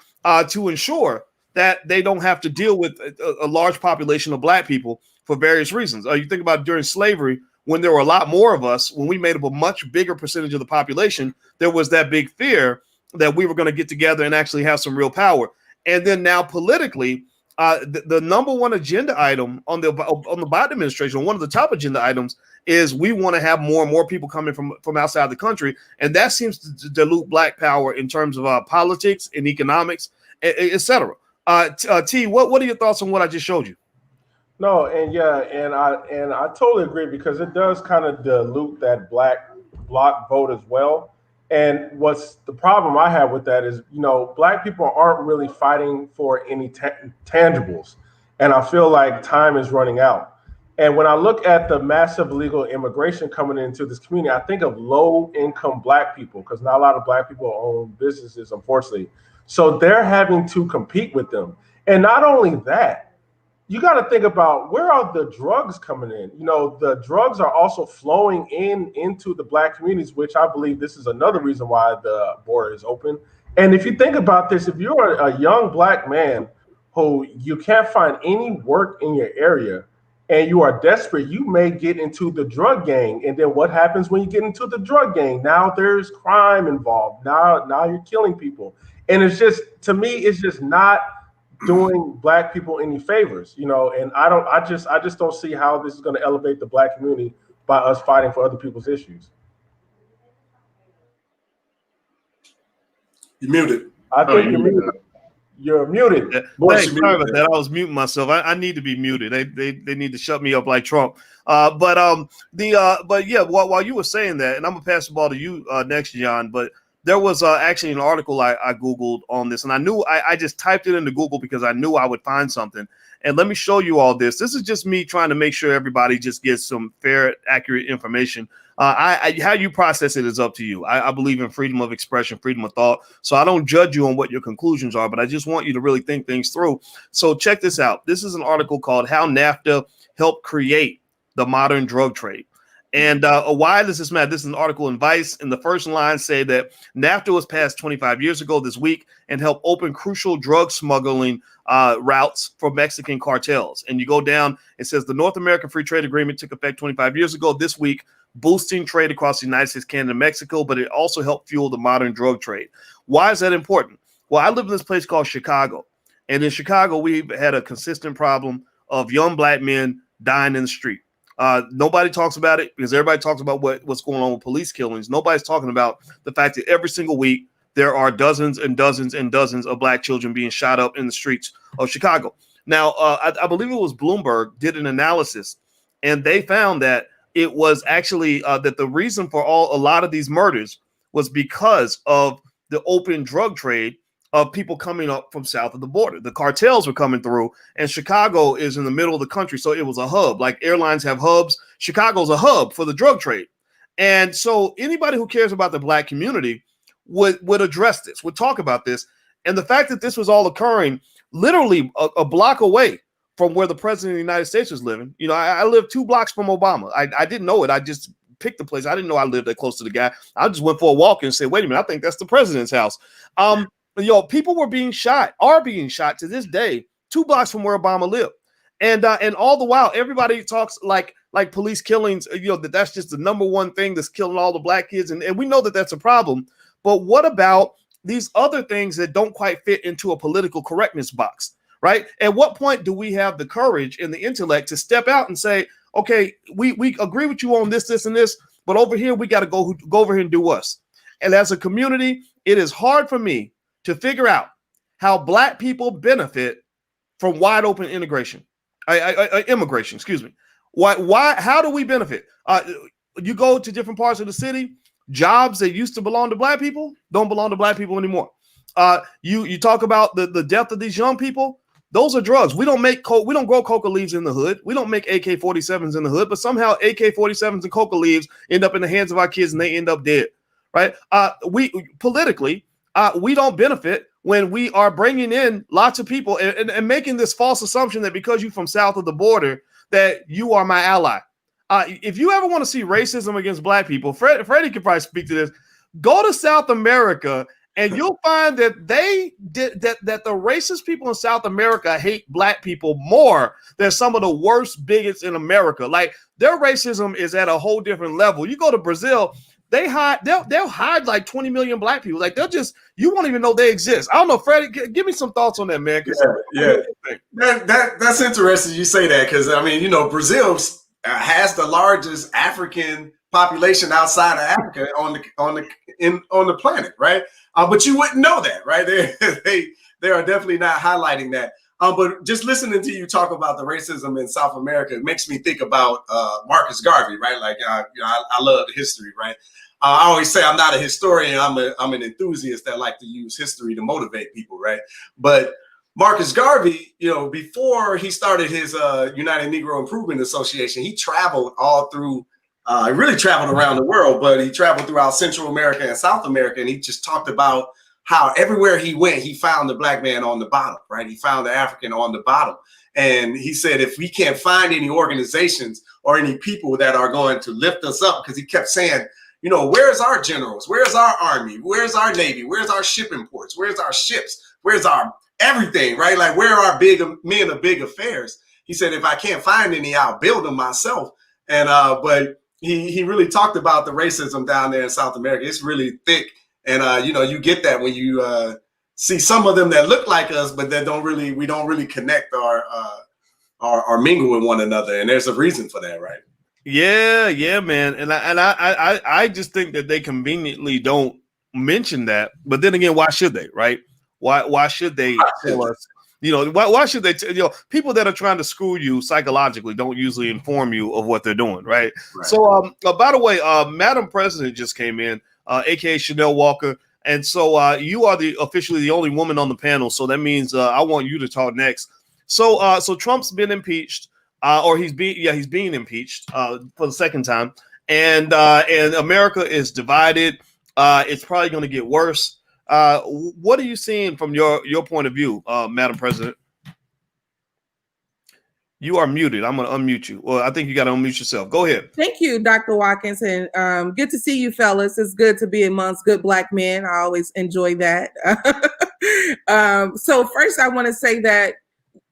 to ensure that they don't have to deal with a large population of Black people for various reasons. You think about during slavery, when there were a lot more of us, when we made up a much bigger percentage of the population, there was that big fear that we were going to get together and actually have some real power. And then now politically, the number one agenda item on the Biden administration, one of the top agenda items, is we want to have more and more people coming from outside the country. And that seems to dilute Black power in terms of politics and economics, et cetera. T, what are your thoughts on what I just showed you? No, and I totally agree because it does kind of dilute that Black bloc vote as well. And what's the problem I have with that is, Black people aren't really fighting for any tangibles. And I feel like time is running out. And when I look at the massive illegal immigration coming into this community, I think of low income Black people because not a lot of Black people own businesses, unfortunately. So they're having to compete with them. And not only that, you got to think about where are the drugs coming in. You know, the drugs are also flowing into the black communities, which I believe this is another reason why the border is open. And if you think about this, if you're a young black man who you can't find any work in your area and you are desperate, you may get into the drug gang. And then what happens when you get into the drug gang? Now there's crime involved. Now you're killing people. And it's just, to me, it's just not doing black people any favors, you know. And I just don't see how this is going to elevate the black community by us fighting for other people's issues. You're muted. I think you're muted. You're muted. Hey, sorry about that. I was muting myself. I need to be muted. They need to shut me up like Trump. But yeah, while you were saying that, and I'm gonna pass the ball to you next, John. But there was actually an article I Googled on this, and I knew I just typed it into Google because I knew I would find something. And let me show you all this. This is just me trying to make sure everybody just gets some fair, accurate information. How you process it is up to you. I believe in freedom of expression, freedom of thought. So I don't judge you on what your conclusions are, but I just want you to really think things through. So check this out. This is an article called How NAFTA Helped Create the Modern Drug Trade. And why does this matter? This is an article in Vice. And the first line say that NAFTA was passed 25 years ago this week and helped open crucial drug smuggling routes for Mexican cartels. And you go down, it says the North American Free Trade Agreement took effect 25 years ago this week, boosting trade across the United States, Canada, and Mexico, but it also helped fuel the modern drug trade. Why is that important? Well, I live in this place called Chicago. And in Chicago, we've had a consistent problem of young black men dying in the street. Nobody talks about it because everybody talks about what's going on with police killings. Nobody's talking about the fact that every single week there are dozens and dozens and dozens of black children being shot up in the streets of Chicago. Now, I believe it was Bloomberg did an analysis, and they found that it was actually that the reason for a lot of these murders was because of the open drug trade of people coming up from south of the border. The cartels were coming through, and Chicago is in the middle of the country. So it was a hub, like airlines have hubs. Chicago's a hub for the drug trade. And so anybody who cares about the black community would address this, would talk about this. And the fact that this was all occurring literally a block away from where the president of the United States was living. You know, I live 2 blocks from Obama. I didn't know it. I just picked the place. I didn't know I lived that close to the guy. I just went for a walk and said, wait a minute, I think that's the president's house. People were being shot, are being shot to this day, 2 blocks from where Obama lived. And all the while, everybody talks like police killings, that's just the number one thing that's killing all the black kids. And we know that that's a problem. But what about these other things that don't quite fit into a political correctness box, right? At what point do we have the courage and the intellect to step out and say, okay, we agree with you on this, and this, but over here, we got to go over here and do us. And as a community, it is hard for me to figure out how black people benefit from wide open immigration. Excuse me. Why? How do we benefit? You go to different parts of the city, jobs that used to belong to black people don't belong to black people anymore. You talk about the death of these young people. Those are drugs. We don't grow coca leaves in the hood. We don't make AK-47s in the hood, but somehow AK-47s and coca leaves end up in the hands of our kids and they end up dead, right? We don't benefit when we are bringing in lots of people and making this false assumption that because you're from south of the border that you are my ally. If you ever want to see racism against black people, Freddie could probably speak to this. Go to South America and you'll find that that the racist people in South America hate black people more than some of the worst bigots in America. Like their racism is at a whole different level. You go to Brazil, they'll hide like 20 million black people. Like you won't even know they exist. I don't know, Freddie, give me some thoughts on that, man. Yeah. That's interesting you say that because I mean, Brazil has the largest African population outside of Africa on the planet, right? But you wouldn't know that, right? They are definitely not highlighting that. But just listening to you talk about the racism in South America, it makes me think about Marcus Garvey, right? Like, I love the history, right? I always say I'm not a historian. I'm an enthusiast that like to use history to motivate people, right? But Marcus Garvey, before he started his United Negro Improvement Association, he traveled all through. He really traveled around the world, but he traveled throughout Central America and South America, and he just talked about how everywhere he went, he found the black man on the bottom, right? He found the African on the bottom. And he said, if we can't find any organizations or any people that are going to lift us up, because he kept saying, you know, where's our generals? Where's our army? Where's our navy? Where's our shipping ports? Where's our ships? Where's our everything, right? Like, where are big men of big affairs? He said, if I can't find any, I'll build them myself. And but he really talked about the racism down there in South America. It's really thick. And you know, you get that when you see some of them that look like us, but that we don't really connect or mingle with one another. And there's a reason for that, right? Yeah, man. And I just think that they conveniently don't mention that. But then again, why should they, right? Why should they tell us? You know, why should they? You know, people that are trying to screw you psychologically don't usually inform you of what they're doing, right? So, by the way, Madam President just came in, aka Chanel Walker, and so you are officially the only woman on the panel. So that means I want you to talk next. So, so Trump's been impeached, or he's being impeached for the second time, and America is divided. It's probably going to get worse. What are you seeing from your point of view, Madam President? You are muted. I'm going to unmute you. Well, I think you got to unmute yourself. Go ahead. Thank you, Dr. Watkins. And good to see you, fellas. It's good to be amongst good Black men. I always enjoy that. So first, I want to say that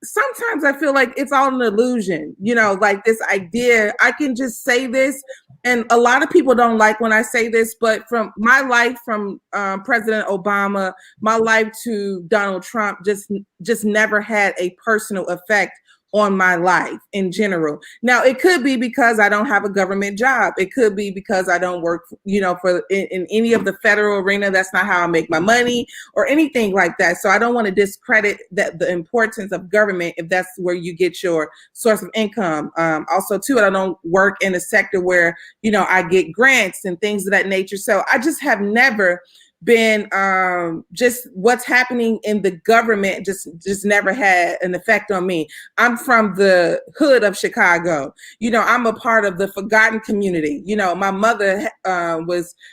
sometimes I feel like it's all an illusion, you know, like this idea, I can just say this. And a lot of people don't like when I say this, but from my life, from President Obama, my life to Donald Trump just never had a personal effect on my life in general. Now, it could be because I don't have a government job. It could be because I don't work, you know, in any of the federal arena. That's not how I make my money or anything like that. So I don't want to discredit the importance of government if that's where you get your source of income. Also, too, I don't work in a sector where, you know, I get grants and things of that nature. So I just have never been just what's happening in the government just never had an effect on me. I'm from the hood of Chicago. You know, I'm a part of the forgotten community. You know, my mother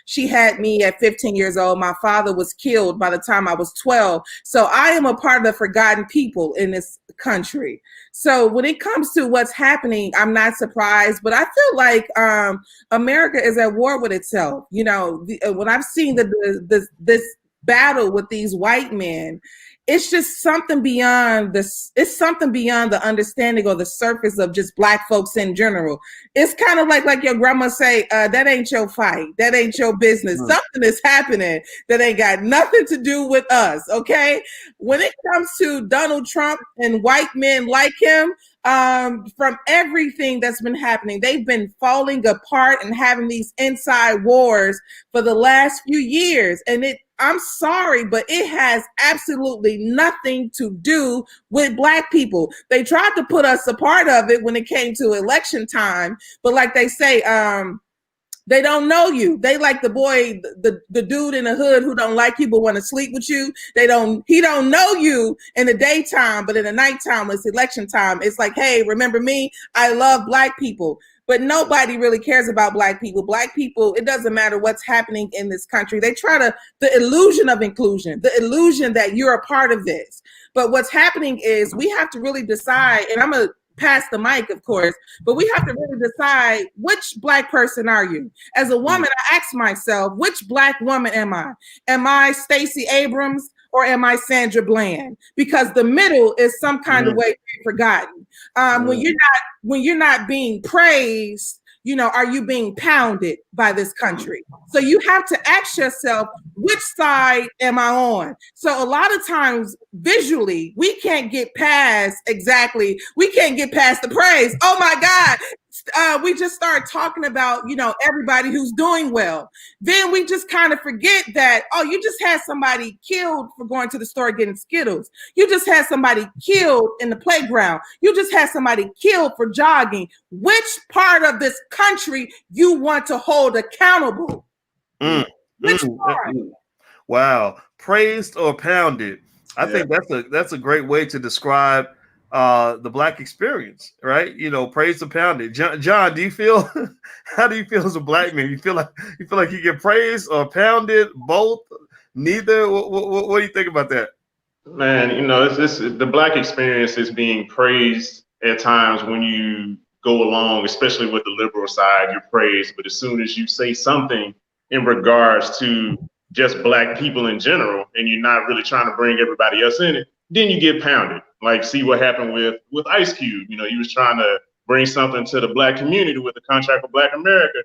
she had me at 15 years old. My father was killed by the time I was 12. So I am a part of the forgotten people in this country. So when it comes to what's happening, I'm not surprised, but I feel like America is at war with itself. You know, when I've seen this battle with these white men, it's just something beyond this. It's something beyond the understanding or the surface of just Black folks in general. It's kind of like your grandma say, that ain't your fight. That ain't your business. Mm. Something is happening that ain't got nothing to do with us. Okay. When it comes to Donald Trump and white men like him, from everything that's been happening, they've been falling apart and having these inside wars for the last few years. And I'm sorry, but it has absolutely nothing to do with Black people. They tried to put us a part of it when it came to election time, but like they say, they don't know you. They like the boy, the dude in the hood who don't like you but want to sleep with you. He don't know you in the daytime, but in the nighttime, when it's election time, it's like, hey, remember me? I love Black people. But nobody really cares about Black people. Black people, it doesn't matter what's happening in this country. They try the illusion of inclusion, the illusion that you're a part of this. But what's happening is we have to really decide, and I'm going to pass the mic, of course, but we have to really decide, which Black person are you? As a woman, I ask myself, which Black woman am I? Am I Stacey Abrams or am I Sandra Bland? Because the middle is some kind of way forgotten. When you're not being praised, you know, are you being pounded by this country? So you have to ask yourself, which side am I on? So a lot of times visually, we can't get past the praise. Oh my God. We just start talking about, you know, everybody who's doing well. Then we just kind of forget that, oh, you just had somebody killed for going to the store getting Skittles. You just had somebody killed in the playground. You just had somebody killed for jogging. Which part of this country you want to hold accountable? Which part? Wow. Praised or pounded. I think that's a great way to describe the Black experience, right? You know, praised or pounded. John, do you feel how do you feel as a Black man? You feel like you get praised or pounded, both, neither? What do you think about that? Man, it's the black experience is being praised at times when you go along, especially with the liberal side, you're praised. But as soon as you say something in regards to just black people in general, and you're not really trying to bring everybody else in it, then you get pounded. Like, see what happened with Ice Cube. He was trying to bring something to the black community with the contract with Black America.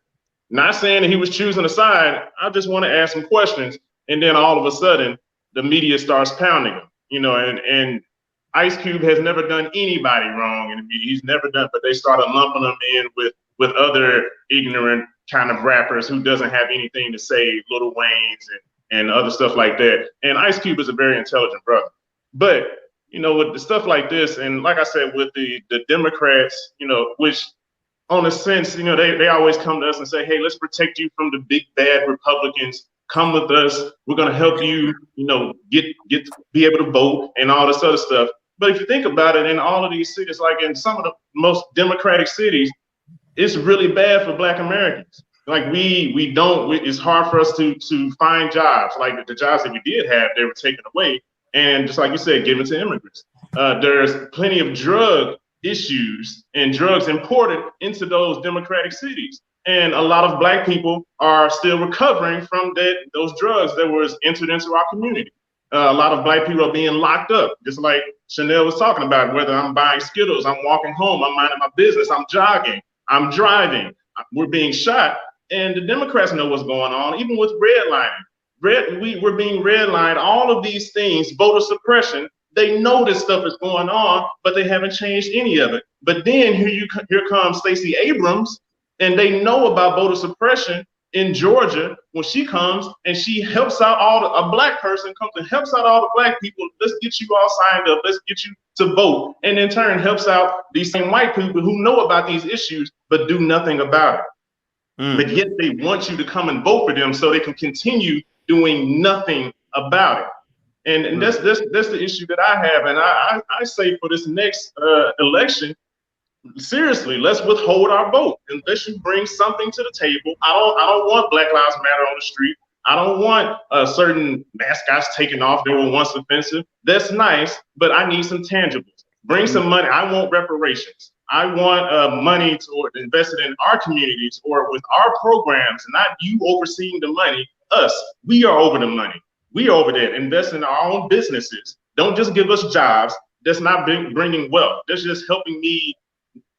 Not saying that he was choosing a side. I just want to ask some questions, and then all of a sudden, the media starts pounding him. And Ice Cube has never done anybody wrong in the media. He's never done, but they started lumping him in with other ignorant kind of rappers who doesn't have anything to say, Lil Wayne's and other stuff like that. And Ice Cube is a very intelligent brother. But, with the stuff like this, and like I said, with the Democrats, which on a sense, they always come to us and say, hey, let's protect you from the big bad Republicans. Come with us. We're going to help you, be able to vote and all this other stuff. But if you think about it, in all of these cities, like in some of the most democratic cities, it's really bad for Black Americans. Like it's hard for us to find jobs. Like the jobs that we did have, they were taken away. And just like you said, given to immigrants. There's plenty of drug issues and drugs imported into those democratic cities. And a lot of Black people are still recovering from those drugs that was entered into our community. A lot of Black people are being locked up, just like Chanel was talking about, whether I'm buying Skittles, I'm walking home, I'm minding my business, I'm jogging, I'm driving, we're being shot. And the Democrats know what's going on, even with redlining. We're being redlined, all of these things, voter suppression. They know this stuff is going on, but they haven't changed any of it. But then here comes Stacey Abrams, and they know about voter suppression in Georgia when she comes and she helps out a Black person comes and helps out all the Black people. Let's get you all signed up. Let's get you to vote. And in turn helps out these same white people who know about these issues, but do nothing about it. But yet they want you to come and vote for them so they can continue doing nothing about it. And that's the issue that I have. And I say for this next election, seriously, let's withhold our vote unless you bring something to the table. I don't want Black Lives Matter on the street. I don't want certain mascots taken off that were once offensive. That's nice, but I need some tangibles. Bring some money. I want reparations. I want money to invested in our communities or with our programs, not you overseeing the money. Us, we are over the money. We are over there. Invest in our own businesses. Don't just give us jobs. That's not bringing wealth. That's just helping me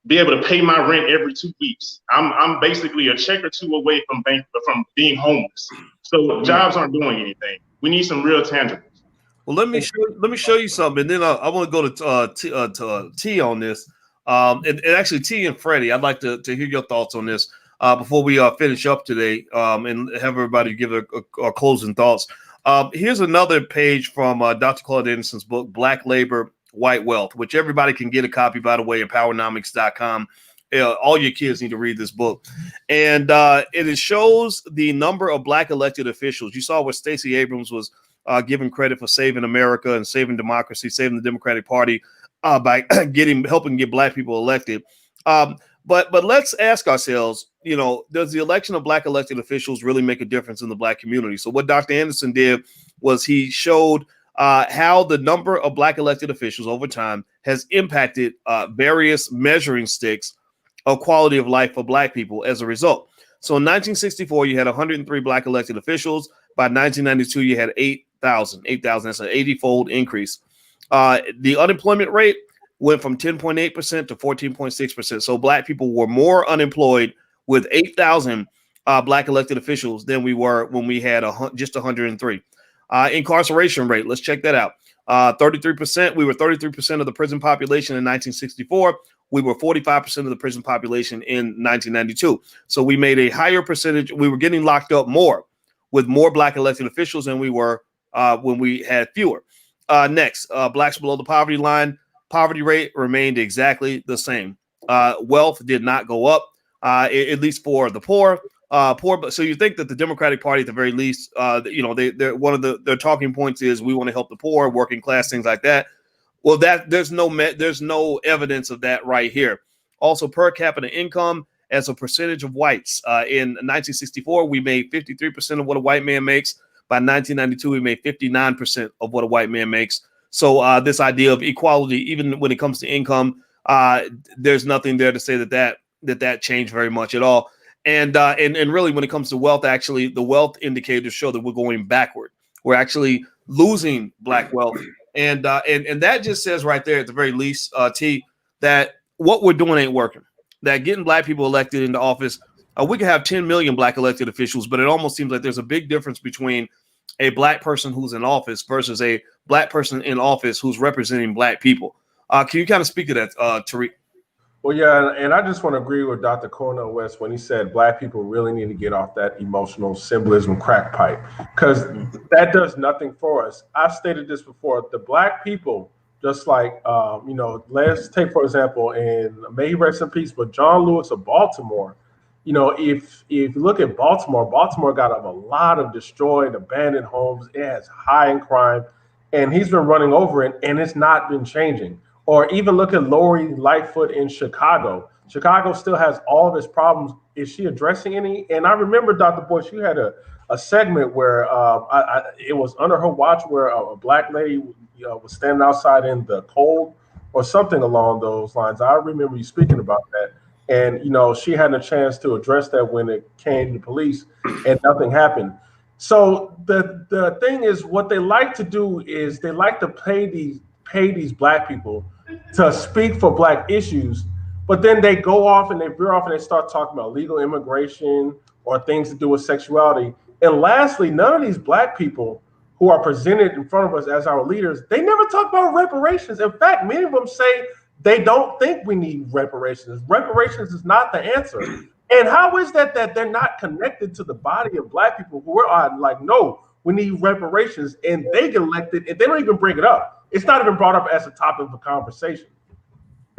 be able to pay my rent every 2 weeks. I'm basically a check or two away from being homeless. So jobs aren't doing anything. We need some real tangibles. Well, let me show you something, and then I want to go to T on this. And actually, T and Freddie, I'd like to hear your thoughts on this before we finish up today, and have everybody give a closing thoughts. Here's another page from Dr. Claude Anderson's book, Black Labor, White Wealth, which everybody can get a copy, by the way, at powernomics.com. All your kids need to read this book. And it shows the number of Black elected officials. You saw where Stacey Abrams was given credit for saving America and saving democracy, saving the Democratic Party by helping get Black people elected. But let's ask ourselves, does the election of Black elected officials really make a difference in the Black community? So what Dr. Anderson did was he showed how the number of Black elected officials over time has impacted various measuring sticks of quality of life for Black people as a result. So in 1964, you had 103 Black elected officials. By 1992, you had 8,000. That's an 80-fold increase. The unemployment rate went from 10.8% to 14.6%. So Black people were more unemployed with 8,000 Black elected officials than we were when we had just 103. Incarceration rate, let's check that out. 33%. We were 33% of the prison population in 1964. We were 45% of the prison population in 1992. So we made a higher percentage. We were getting locked up more with more Black elected officials than we were when we had fewer. Next, Blacks below the poverty line. Poverty rate remained exactly the same. Wealth did not go up, at least for the poor. But so you think that the Democratic Party, at the very least, they're one of their talking points is we want to help the poor, working class, things like that. Well, there's no evidence of that right here. Also, per capita income as a percentage of whites. In 1964, we made 53% of what a white man makes. By 1992, we made 59% of what a white man makes. So this idea of equality, even when it comes to income, there's nothing there to say that changed very much at all. And really, when it comes to wealth, actually, the wealth indicators show that we're going backward. We're actually losing black wealth, and that just says right there, at the very least, T, that what we're doing ain't working. That getting black people elected into office, we could have 10 million black elected officials, but it almost seems like there's a big difference between a black person who's in office versus a black person in office who's representing black people. Can you kind of speak to that, Tariq? Well, yeah, and I just want to agree with Dr. Cornel West when he said black people really need to get off that emotional symbolism crack pipe, because that does nothing for us. I've stated this before. The black people, just like, let's take, for example, and may he rest in peace, but John Lewis of Baltimore, if you look at Baltimore got a lot of destroyed, abandoned homes. It has high in crime, and he's been running over it, and it's not been changing. Or even look at Lori Lightfoot in Chicago. Chicago still has all of its problems. Is she addressing any? And I remember, Dr. Bush, you had a segment where it was under her watch where a black lady was standing outside in the cold or something along those lines. I remember you speaking about that. And, she had a chance to address that when it came to police, and nothing happened. So the thing is, what they like to do is they like to pay these black people to speak for black issues, but then they go off and they veer off and they start talking about legal immigration or things to do with sexuality. And lastly, none of these black people who are presented in front of us as our leaders, they never talk about reparations. In fact, many of them say they don't think we need reparations. Reparations is not the answer. And how is that they're not connected to the body of black people who are like, no, we need reparations, and they get elected and they don't even bring it up. It's not even brought up as a topic of conversation.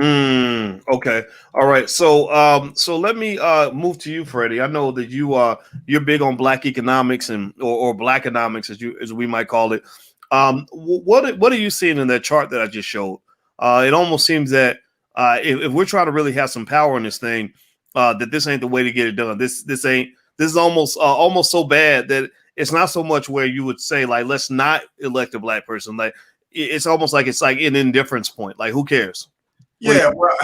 Okay. All right. So let me move to you, Freddie. I know that you're big on black economics or black economics, as we might call it. What are you seeing in that chart that I just showed? It almost seems that if we're trying to really have some power in this thing, that this ain't the way to get it done. This is almost so bad that it's not so much where you would say, like, let's not elect a black person. Like, it's almost like it's like an indifference point. Like, who cares? Yeah, well,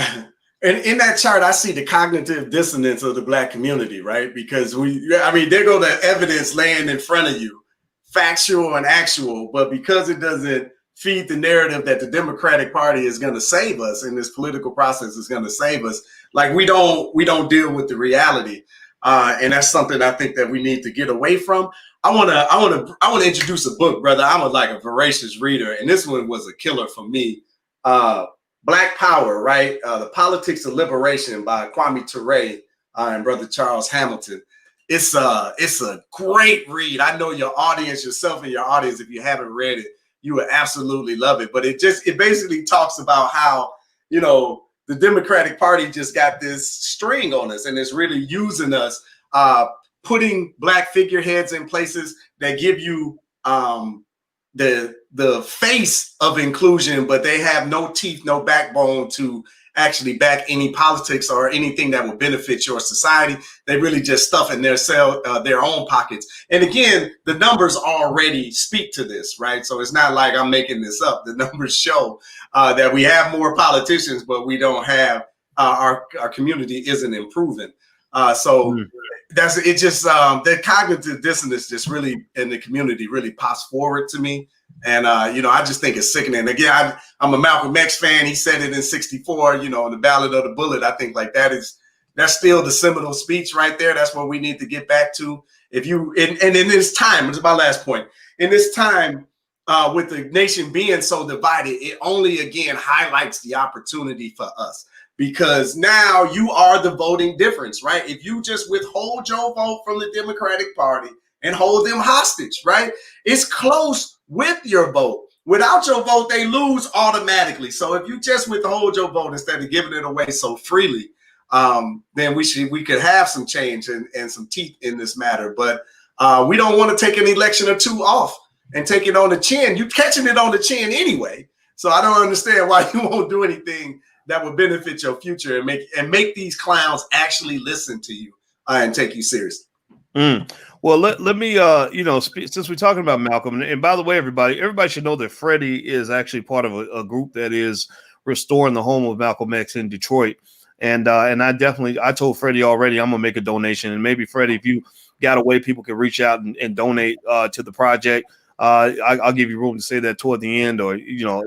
and in that chart, I see the cognitive dissonance of the black community, right? Because there go the evidence laying in front of you, factual and actual, but because it doesn't feed the narrative that the Democratic Party is going to save us and this political process is going to save us, like we don't deal with the reality, and that's something I think that we need to get away from. I want to introduce a book, brother. I'm a voracious reader, and this one was a killer for me. Black Power, right? The Politics of Liberation by Kwame Ture and Brother Charles Hamilton. It's a great read. I know your audience, yourself and your audience, if you haven't read it, you would absolutely love it. But it basically talks about how, the Democratic Party just got this string on us, and it's really using us, putting black figureheads in places that give you the face of inclusion, but they have no teeth, no backbone to actually back any politics or anything that will benefit your society. They really just stuff in their own pockets. And again, the numbers already speak to this, right? So it's not like I'm making this up. The numbers show that we have more politicians, but we don't have our community isn't improving. That's it. Just the cognitive dissonance just really in the community really pops forward to me. And, I just think it's sickening. Again, I'm a Malcolm X fan. He said it in 1964, in the Ballad of the Bullet. I think that's still the seminal speech right there. That's what we need to get back to. And in this time, this is my last point, in this time, with the nation being so divided, it only again highlights the opportunity for us. Because now you are the voting difference, right? If you just withhold your vote from the Democratic Party and hold them hostage, right? It's close with your vote. Without your vote, they lose automatically. So if you just withhold your vote instead of giving it away so freely, then we could have some change and some teeth in this matter. But we don't want to take an election or two off and take it on the chin. You're catching it on the chin anyway. So I don't understand why you won't do anything that would benefit your future and make these clowns actually listen to you and take you seriously. Well, let me, since we're talking about Malcolm, and by the way, everybody should know that Freddie is actually part of a group that is restoring the home of Malcolm X in Detroit. And I told Freddie already I'm gonna make a donation, and maybe Freddie, if you got a way people can reach out and donate to the project, I'll give you room to say that toward the end, or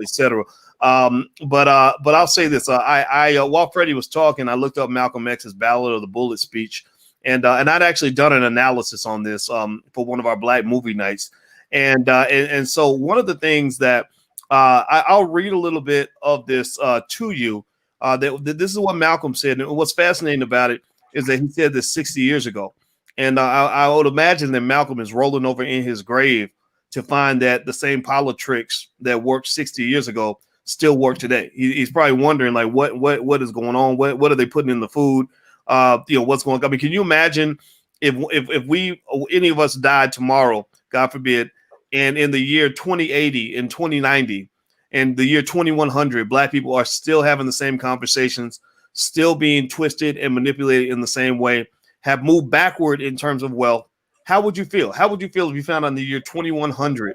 etc. But I'll say this: while Freddie was talking, I looked up Malcolm X's Ballad of the Bullet speech. And I'd actually done an analysis on this for one of our Black movie nights, and so one of the things that I'll read a little bit of this to you. That this is what Malcolm said, and what's fascinating about it is that he said this 60 years ago, and I would imagine that Malcolm is rolling over in his grave to find that the same politics that worked 60 years ago still work today. He's probably wondering like what is going on, what are they putting in the food. What's going on? I mean, can you imagine if any of us died tomorrow, God forbid, and in the year 2080 and 2090 and the year 2100, Black people are still having the same conversations, still being twisted and manipulated in the same way, have moved backward in terms of wealth? How would you feel? How would you feel if you found out in the year 2100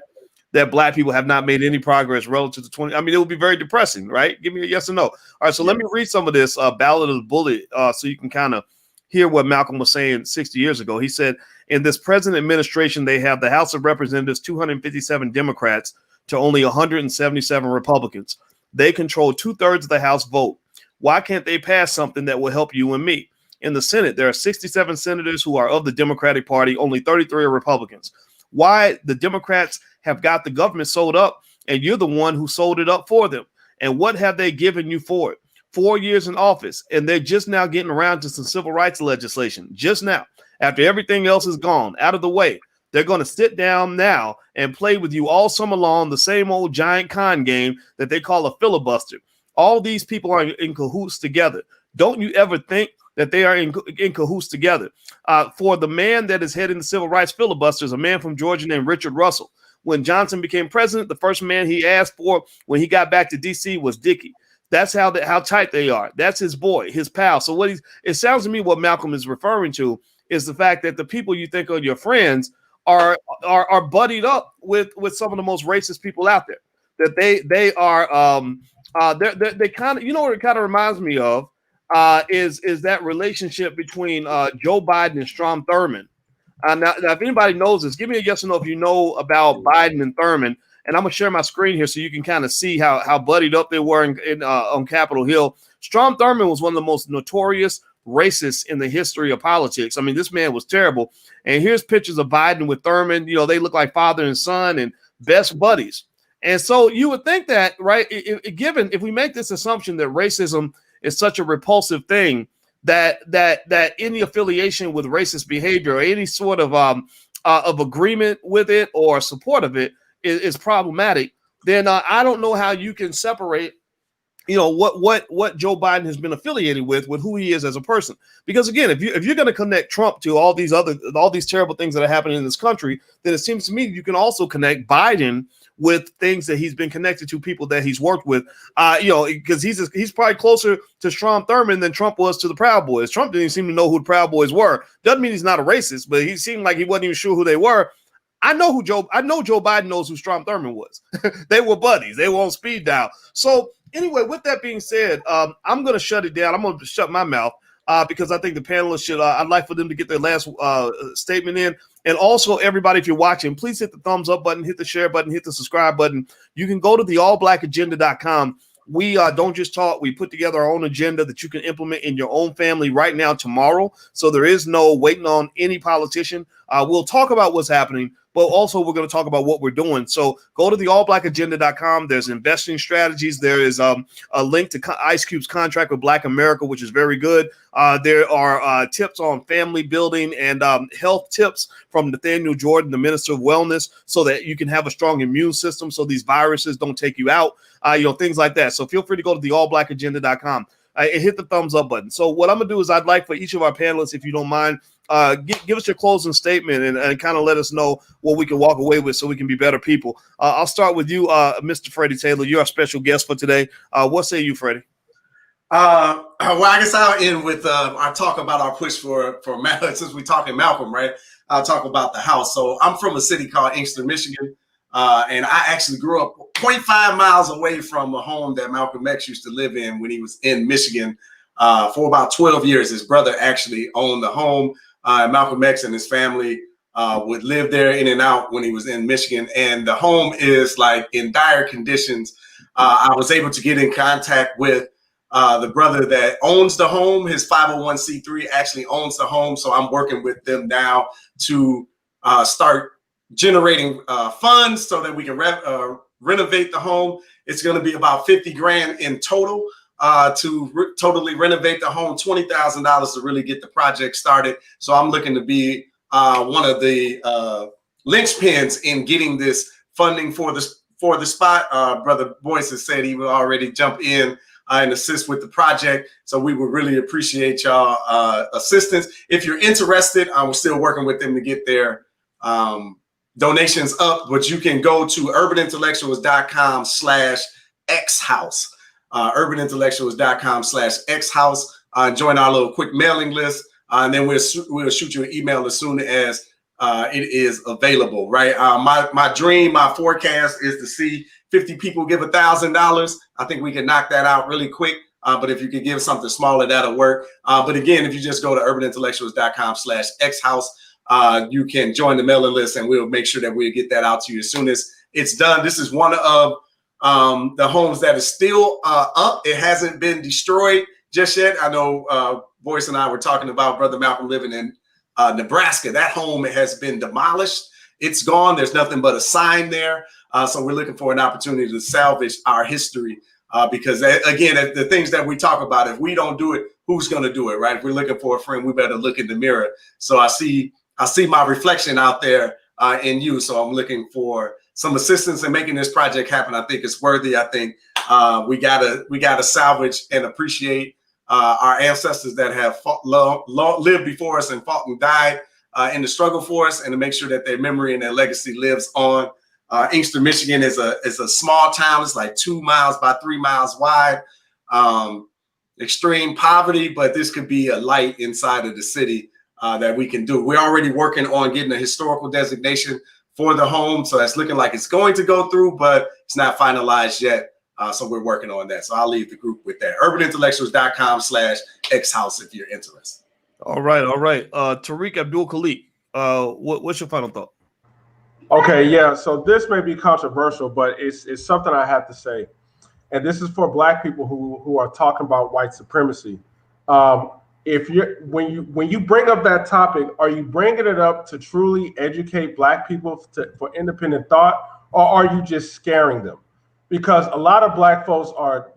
that Black people have not made any progress relative to 20? I mean, it would be very depressing, right? Give me a yes or no. All right, so let me read some of this Ballad of the Bullet so you can kind of hear what Malcolm was saying 60 years ago. He said, in this present administration, they have the House of Representatives, 257 Democrats to only 177 Republicans. They control 2/3 of the House vote. Why can't they pass something that will help you and me? In the Senate, there are 67 senators who are of the Democratic Party, only 33 are Republicans. Why the Democrats have got the government sold up, and you're the one who sold it up for them. And what have they given you for it? 4 years in office, and they're just now getting around to some civil rights legislation. Just now, after everything else is gone, out of the way, they're going to sit down now and play with you all summer long, the same old giant con game that they call a filibuster. All these people are in cahoots together. Don't you ever think that they are in cahoots together? For the man that is heading the civil rights filibusters, a man from Georgia named Richard Russell. When Johnson became president, the first man he asked for when he got back to D.C. was Dickie. That's how tight they are. That's his boy, his pal. So it sounds to me what Malcolm is referring to is the fact that the people you think are your friends are buddied up with some of the most racist people out there. That they are they kind of, what it kind of reminds me of is that relationship between Joe Biden and Strom Thurmond. Now, if anybody knows this, give me a yes or no if you know about Biden and Thurmond. And I'm going to share my screen here so you can kind of see how buddied up they were on Capitol Hill. Strom Thurmond was one of the most notorious racists in the history of politics. I mean, this man was terrible. And here's pictures of Biden with Thurmond. They look like father and son and best buddies. And so you would think that, right, if we make this assumption that racism is such a repulsive thing, that any affiliation with racist behavior or any sort of agreement with it or support of it is problematic, then I don't know how you can separate, what Joe Biden has been affiliated with who he is as a person. Because again, if you're going to connect Trump to all these terrible things that are happening in this country, then it seems to me you can also connect Biden with things that he's been connected to, people that he's worked with, because he's probably closer to Strom Thurmond than Trump was to the Proud Boys. Trump didn't even seem to know who the Proud Boys were. Doesn't mean he's not a racist, but he seemed like he wasn't even sure who they were. I know Joe Biden knows who Strom Thurmond was. They were buddies. They were on speed dial. So anyway, with that being said, I'm going to shut it down. I'm going to shut my mouth because I think the panelists should. I'd like for them to get their last statement in. And also, everybody, if you're watching, please hit the thumbs up button, hit the share button, hit the subscribe button. You can go to theallblackagenda.com. We don't just talk. We put together our own agenda that you can implement in your own family right now, tomorrow. So there is no waiting on any politician. We'll talk about what's happening, but also we're going to talk about what we're doing. So go to theallblackagenda.com. There's investing strategies. There is a link to Ice Cube's contract with Black America, which is very good. There are tips on family building and health tips from Nathaniel Jordan, the Minister of Wellness, so that you can have a strong immune system so these viruses don't take you out, things like that. So feel free to go to theallblackagenda.com and hit the thumbs up button. So what I'm going to do is I'd like for each of our panelists, if you don't mind, give us your closing statement and kind of let us know what we can walk away with so we can be better people. I'll start with you, Mr. Freddie Taylor. You're our special guest for today. What say you, Freddie? Well, I guess I'll end with our talk about our push for Malcolm, since we're talking Malcolm, right? I'll talk about the House. So I'm from a city called Inkster, Michigan. And I actually grew up 0.5 miles away from a home that Malcolm X used to live in when he was in Michigan for about 12 years. His brother actually owned the home. Malcolm X and his family would live there in and out when he was in Michigan. And the home is like in dire conditions. I was able to get in contact with the brother that owns the home. His 501c3 actually owns the home. So I'm working with them now to start generating funds so that we can renovate the home. It's going to be about 50 grand in total to totally renovate the home, $20,000 to really get the project started. So I'm looking to be one of the linchpins in getting this funding for the spot. Brother Boyce has said he will already jump in and assist with the project. So we would really appreciate y'all assistance. If you're interested, we're still working with them to get their donations up, but you can go to urbanintellectuals.com/xhouse, urbanintellectuals.com/xhouse, join our little quick mailing list, and then we'll shoot you an email as soon as it is available, right? My dream, my forecast is to see 50 people give $1,000. I think we can knock that out really quick. But if you could give something smaller, that'll work. But again, if you just go to urbanintellectuals.com/xhouse, you can join the mailing list and we'll make sure that we'll get that out to you as soon as it's done. This is one of the homes that is still up. It hasn't been destroyed just yet. I know Boyce and I were talking about Brother Malcolm living in Nebraska. That home has been demolished. It's gone. There's nothing but a sign there. So we're looking for an opportunity to salvage our history because, again, the things that we talk about, if we don't do it, who's going to do it, right? If we're looking for a friend, we better look in the mirror. So I see my reflection out there in you. So I'm looking for some assistance in making this project happen. I think it's worthy. I think we gotta salvage and appreciate our ancestors that have lived before us and fought and died in the struggle for us, and to make sure that their memory and their legacy lives on. Inkster, Michigan is a small town. It's like 2 miles by 3 miles wide. Extreme poverty, but this could be a light inside of the city that we can do. We're already working on getting a historical designation for the home. So that's looking like it's going to go through, but it's not finalized yet. So we're working on that. So I'll leave the group with that. urbanintellectuals.com/xhouse if you're interested. All right. Tariq Abdul Khalik, what's your final thought? Okay, yeah. So this may be controversial, but it's something I have to say. And this is for Black people who are talking about white supremacy. When you bring up that topic, are you bringing it up to truly educate Black people for independent thought, or are you just scaring them? Because a lot of Black folks are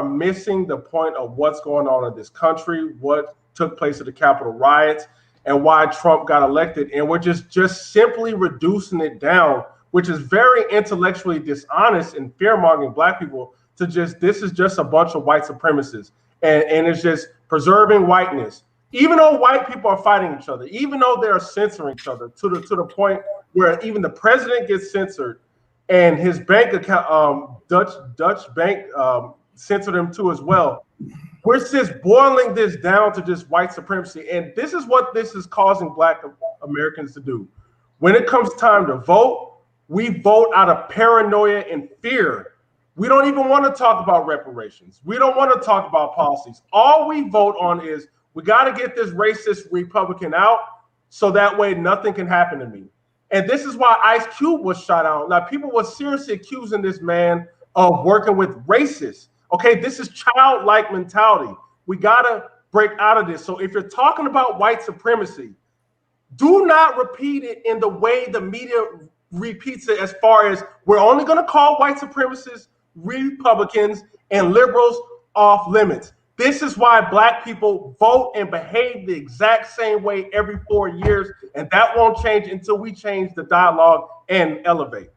missing the point of what's going on in this country, what took place at the Capitol riots, and why Trump got elected. And we're just simply reducing it down, which is very intellectually dishonest and fear-mongering Black people to this is just a bunch of white supremacists. And it's just preserving whiteness, even though white people are fighting each other, even though they are censoring each other to the point where even the president gets censored, and his bank account, Dutch bank, censored him too as well. We're just boiling this down to just white supremacy, and this is what this is causing Black Americans to do. When it comes time to vote, we vote out of paranoia and fear. We don't even want to talk about reparations. We don't want to talk about policies. All we vote on is we got to get this racist Republican out so that way nothing can happen to me. And this is why Ice Cube was shot out. Now, people were seriously accusing this man of working with racists. Okay, this is childlike mentality. We got to break out of this. So if you're talking about white supremacy, do not repeat it in the way the media repeats it, as far as we're only going to call white supremacists Republicans and liberals off limits. This is why Black people vote and behave the exact same way every 4 years, and that won't change until we change the dialogue and elevate.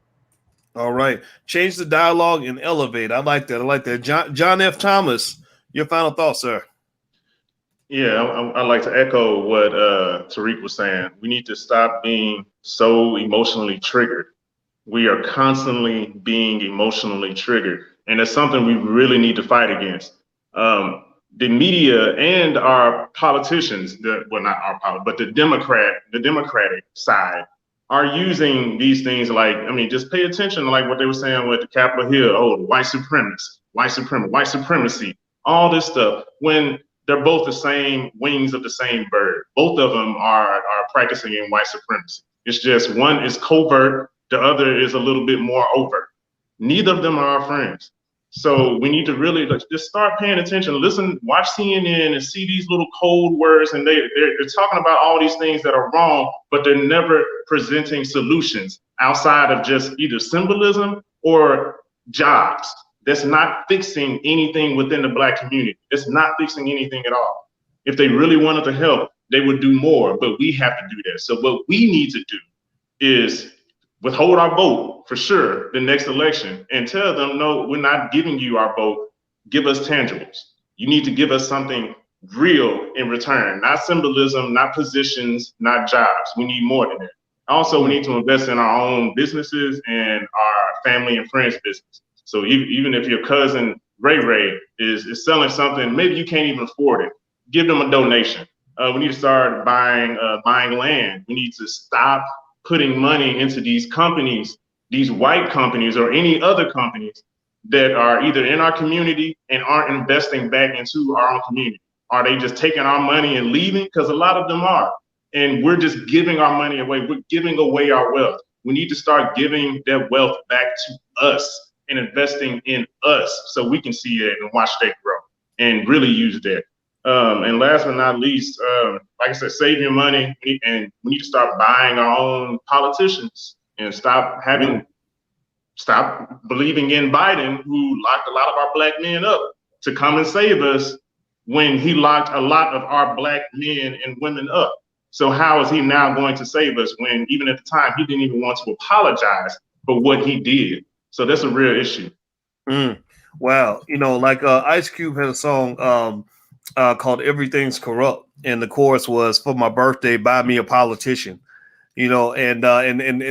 All right. Change the dialogue and elevate. I like that. John F. Thomas, your final thoughts, sir. Yeah, I'd like to echo what Tariq was saying. We need to stop being so emotionally triggered. We are constantly being emotionally triggered, and it's something we really need to fight against. the media and our politicians, not our but the Democratic side are using these things like, I mean, just pay attention to like what they were saying with the Capitol Hill, oh, the white supremacy, all this stuff, when they're both the same wings of the same bird. Both of them are practicing in white supremacy. It's just one is covert, the other is a little bit more overt. Neither of them are our friends. So we need to really just start paying attention, listen, watch CNN and see these little code words, and they're talking about all these things that are wrong, but they're never presenting solutions outside of just either symbolism or jobs. That's not fixing anything within the Black community. That's not fixing anything at all. If they really wanted to help, they would do more, but we have to do that. So what we need to do is withhold our vote for sure the next election and tell them, no, we're not giving you our vote. Give us tangibles. You need to give us something real in return, not symbolism, not positions, not jobs. We need more than that. Also, we need to invest in our own businesses and our family and friends business. So even if your cousin Ray is selling something, maybe you can't even afford it, give them a donation. We need to start buying land. We need to stop putting money into these companies, these white companies or any other companies that are either in our community and aren't investing back into our own community. Are they just taking our money and leaving? Because a lot of them are. And we're just giving our money away. We're giving away our wealth. We need to start giving that wealth back to us and investing in us so we can see it and watch that grow and really use that. And last but not least, like I said, save your money, and we need to start buying our own politicians and stop believing in Biden, who locked a lot of our Black men up to come and save us when he locked a lot of our Black men and women up. So how is he now going to save us when even at the time he didn't even want to apologize for what he did? So that's a real issue. Wow. Like Ice Cube had a song called Everything's Corrupt. And the chorus was, for my birthday, buy me a politician, and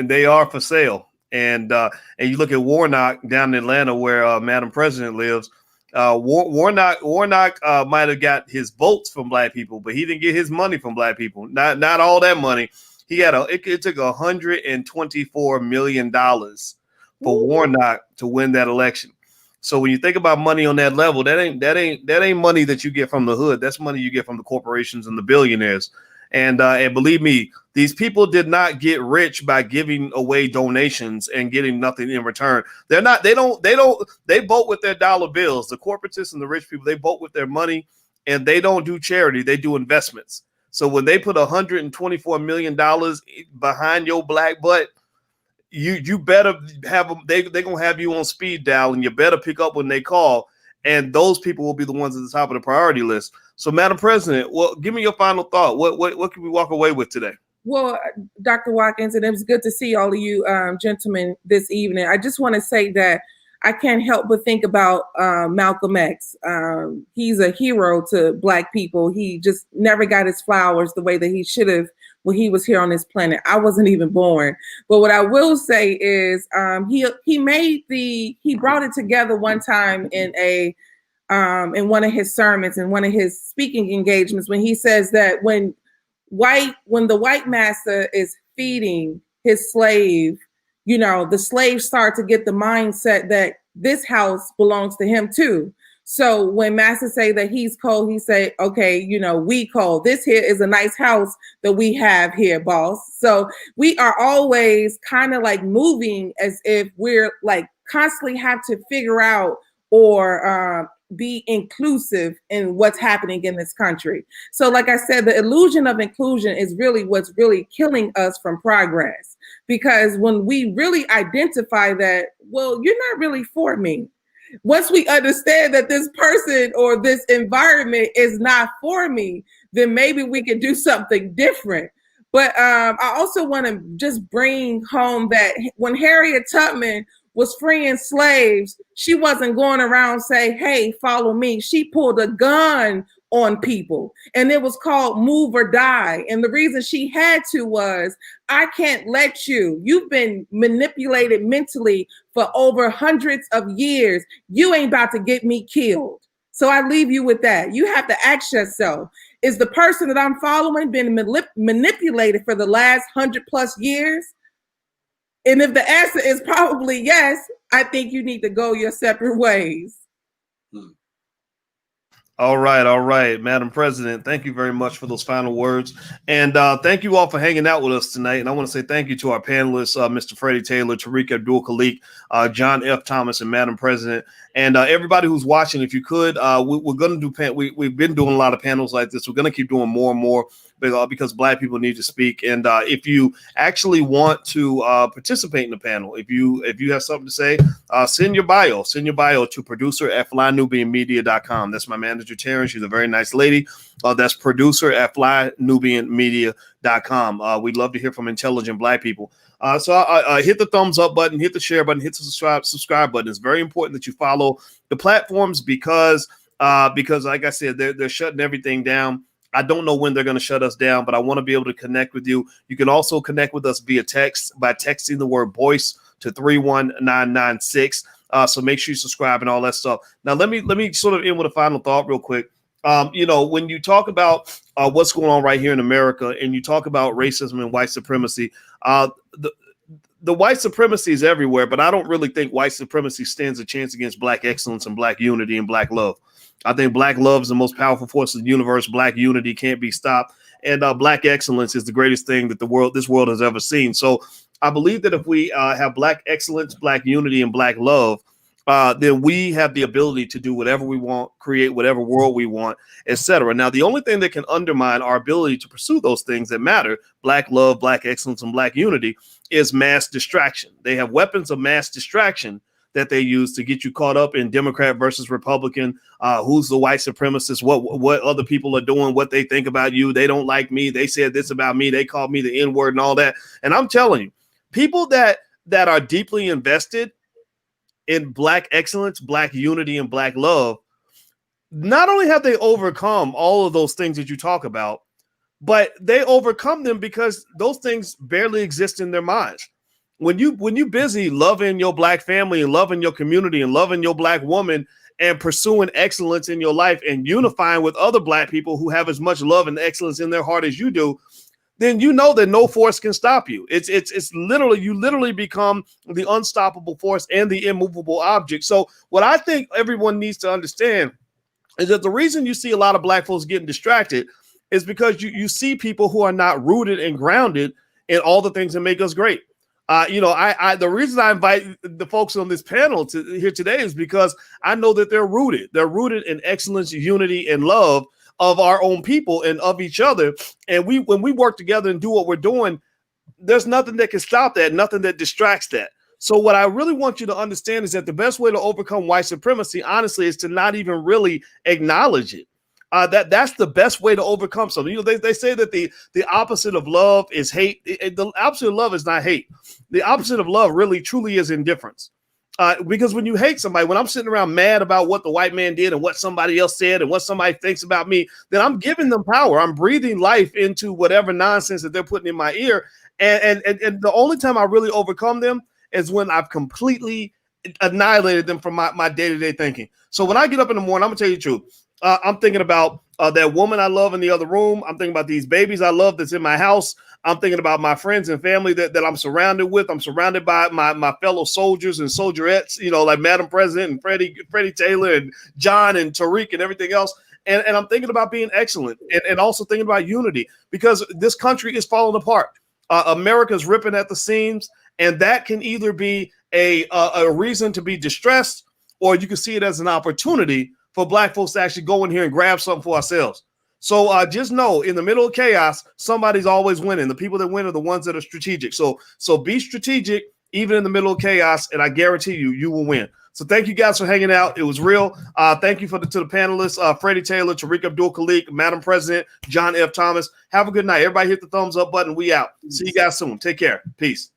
they are for sale. And you look at Warnock down in Atlanta where Madam President lives. Warnock might have got his votes from Black people, but he didn't get his money from Black people. Not all that money. He had it took $124 million for Warnock to win that election. So when you think about money on that level, that ain't money that you get from the hood. That's money you get from the corporations and the billionaires. And believe me, these people did not get rich by giving away donations and getting nothing in return. They vote with their dollar bills. The corporatists and the rich people, they vote with their money, and they don't do charity. They do investments. So when they put $124 million behind your Black butt, you better have them. They're gonna have you on speed dial, and you better pick up when they call. And those people will be the ones at the top of the priority list. So, Madam President, well, give me your final thought. What can we walk away with today? Well, Dr. Watkins, and it was good to see all of you gentlemen this evening. I just want to say that I can't help but think about Malcolm X. He's a hero to Black people. He just never got his flowers the way that he should have when he was here on this planet. I wasn't even born. But what I will say is he brought it together one time in one of his sermons, in one of his speaking engagements, when he says that when the white master is feeding his slave, the slave start to get the mindset that this house belongs to him too. So when master say that he's cold, he say, okay, we cold. This here is a nice house that we have here, boss. So we are always kind of like moving as if we're like constantly have to figure out or be inclusive in what's happening in this country. So like I said, the illusion of inclusion is really what's really killing us from progress. Because when we really identify that, well, you're not really for me. Once we understand that this person or this environment is not for me, then maybe we can do something different. But I also want to just bring home that when Harriet Tubman was freeing slaves, she wasn't going around saying, hey, follow me. She pulled a gun on people, and it was called move or die. And the reason she had to was, I can't let you've been manipulated mentally for over hundreds of years. You ain't about to get me killed. So I leave you with that. You have to ask yourself, is the person that I'm following been manipulated for the last 100+ years? And if the answer is probably yes, I think you need to go your separate ways. All right, Madam President. Thank you very much for those final words, and thank you all for hanging out with us tonight. And I want to say thank you to our panelists, Mr. Freddie Taylor, Tariq Abdul-Khalik, John F. Thomas, and Madam President, and everybody who's watching. If you could, we're going to do we've been doing a lot of panels like this. We're going to keep doing more and more because Black people need to speak. And if you actually want to participate in the panel, if you have something to say, send your bio to producer@flynubianmedia.com. That's my manager, Taryn. She's a very nice lady. That's producer@flynubianmedia.com. We'd love to hear from intelligent Black people. So hit the thumbs up button, hit the share button, hit the subscribe button. It's very important that you follow the platforms because like I said, they're shutting everything down. I don't know when they're going to shut us down, but I want to be able to connect with you. You can also connect with us via text by texting the word voice to 31996. So make sure you subscribe and all that stuff. Now, let me sort of end with a final thought real quick. When you talk about what's going on right here in America and you talk about racism and white supremacy, the white supremacy is everywhere, but I don't really think white supremacy stands a chance against Black excellence and Black unity and Black love. I think Black love is the most powerful force in the universe. Black unity can't be stopped. And Black excellence is the greatest thing that this world has ever seen. So I believe that if we have Black excellence, Black unity, and Black love, then we have the ability to do whatever we want, create whatever world we want, etc. Now, the only thing that can undermine our ability to pursue those things that matter, Black love, Black excellence, and Black unity, is mass distraction. They have weapons of mass distraction that they use to get you caught up in Democrat versus Republican, who's the white supremacist, what other people are doing, what they think about you. They don't like me. They said this about me. They called me the N-word and all that. And I'm telling you, people that are deeply invested in Black excellence, Black unity, and Black love, not only have they overcome all of those things that you talk about, but they overcome them because those things barely exist in their minds. When you busy loving your Black family and loving your community and loving your Black woman and pursuing excellence in your life and unifying with other Black people who have as much love and excellence in their heart as you do, then you know that no force can stop you. It's literally, you literally become the unstoppable force and the immovable object. So what I think everyone needs to understand is that the reason you see a lot of Black folks getting distracted is because you see people who are not rooted and grounded in all the things that make us great. The reason I invite the folks on this panel here today is because I know that they're rooted. They're rooted in excellence, unity, and love of our own people and of each other. And when we work together and do what we're doing, there's nothing that can stop that, nothing that distracts that. So what I really want you to understand is that the best way to overcome white supremacy, honestly, is to not even really acknowledge it. That's the best way to overcome something. They say that the opposite of love is hate. The opposite of love is not hate. The opposite of love really truly is indifference. Because when you hate somebody, when I'm sitting around mad about what the white man did and what somebody else said and what somebody thinks about me, then I'm giving them power. I'm breathing life into whatever nonsense that they're putting in my ear. And the only time I really overcome them is when I've completely annihilated them from my day-to-day thinking. So when I get up in the morning, I'm gonna tell you the truth. I'm thinking about that woman I love in the other room. I'm thinking about these babies I love that's in my house. I'm thinking about my friends and family that I'm surrounded with. I'm surrounded by my fellow soldiers and soldierettes, like Madam President and Freddie Taylor and John and Tariq and everything else. And I'm thinking about being excellent and also thinking about unity because this country is falling apart. America's ripping at the seams, and that can either be a reason to be distressed, or you can see it as an opportunity for Black folks to actually go in here and grab something for ourselves. So just know, in the middle of chaos, somebody's always winning. The people that win are the ones that are strategic. So be strategic even in the middle of chaos, and I guarantee you will win. So thank you guys for hanging out. It was real. Thank you to the panelists, Freddie Taylor, Tariq Abdul-Khalik, Madam President, John F. Thomas. Have a good night. Everybody hit the thumbs up button. We out. See you guys soon. Take care. Peace.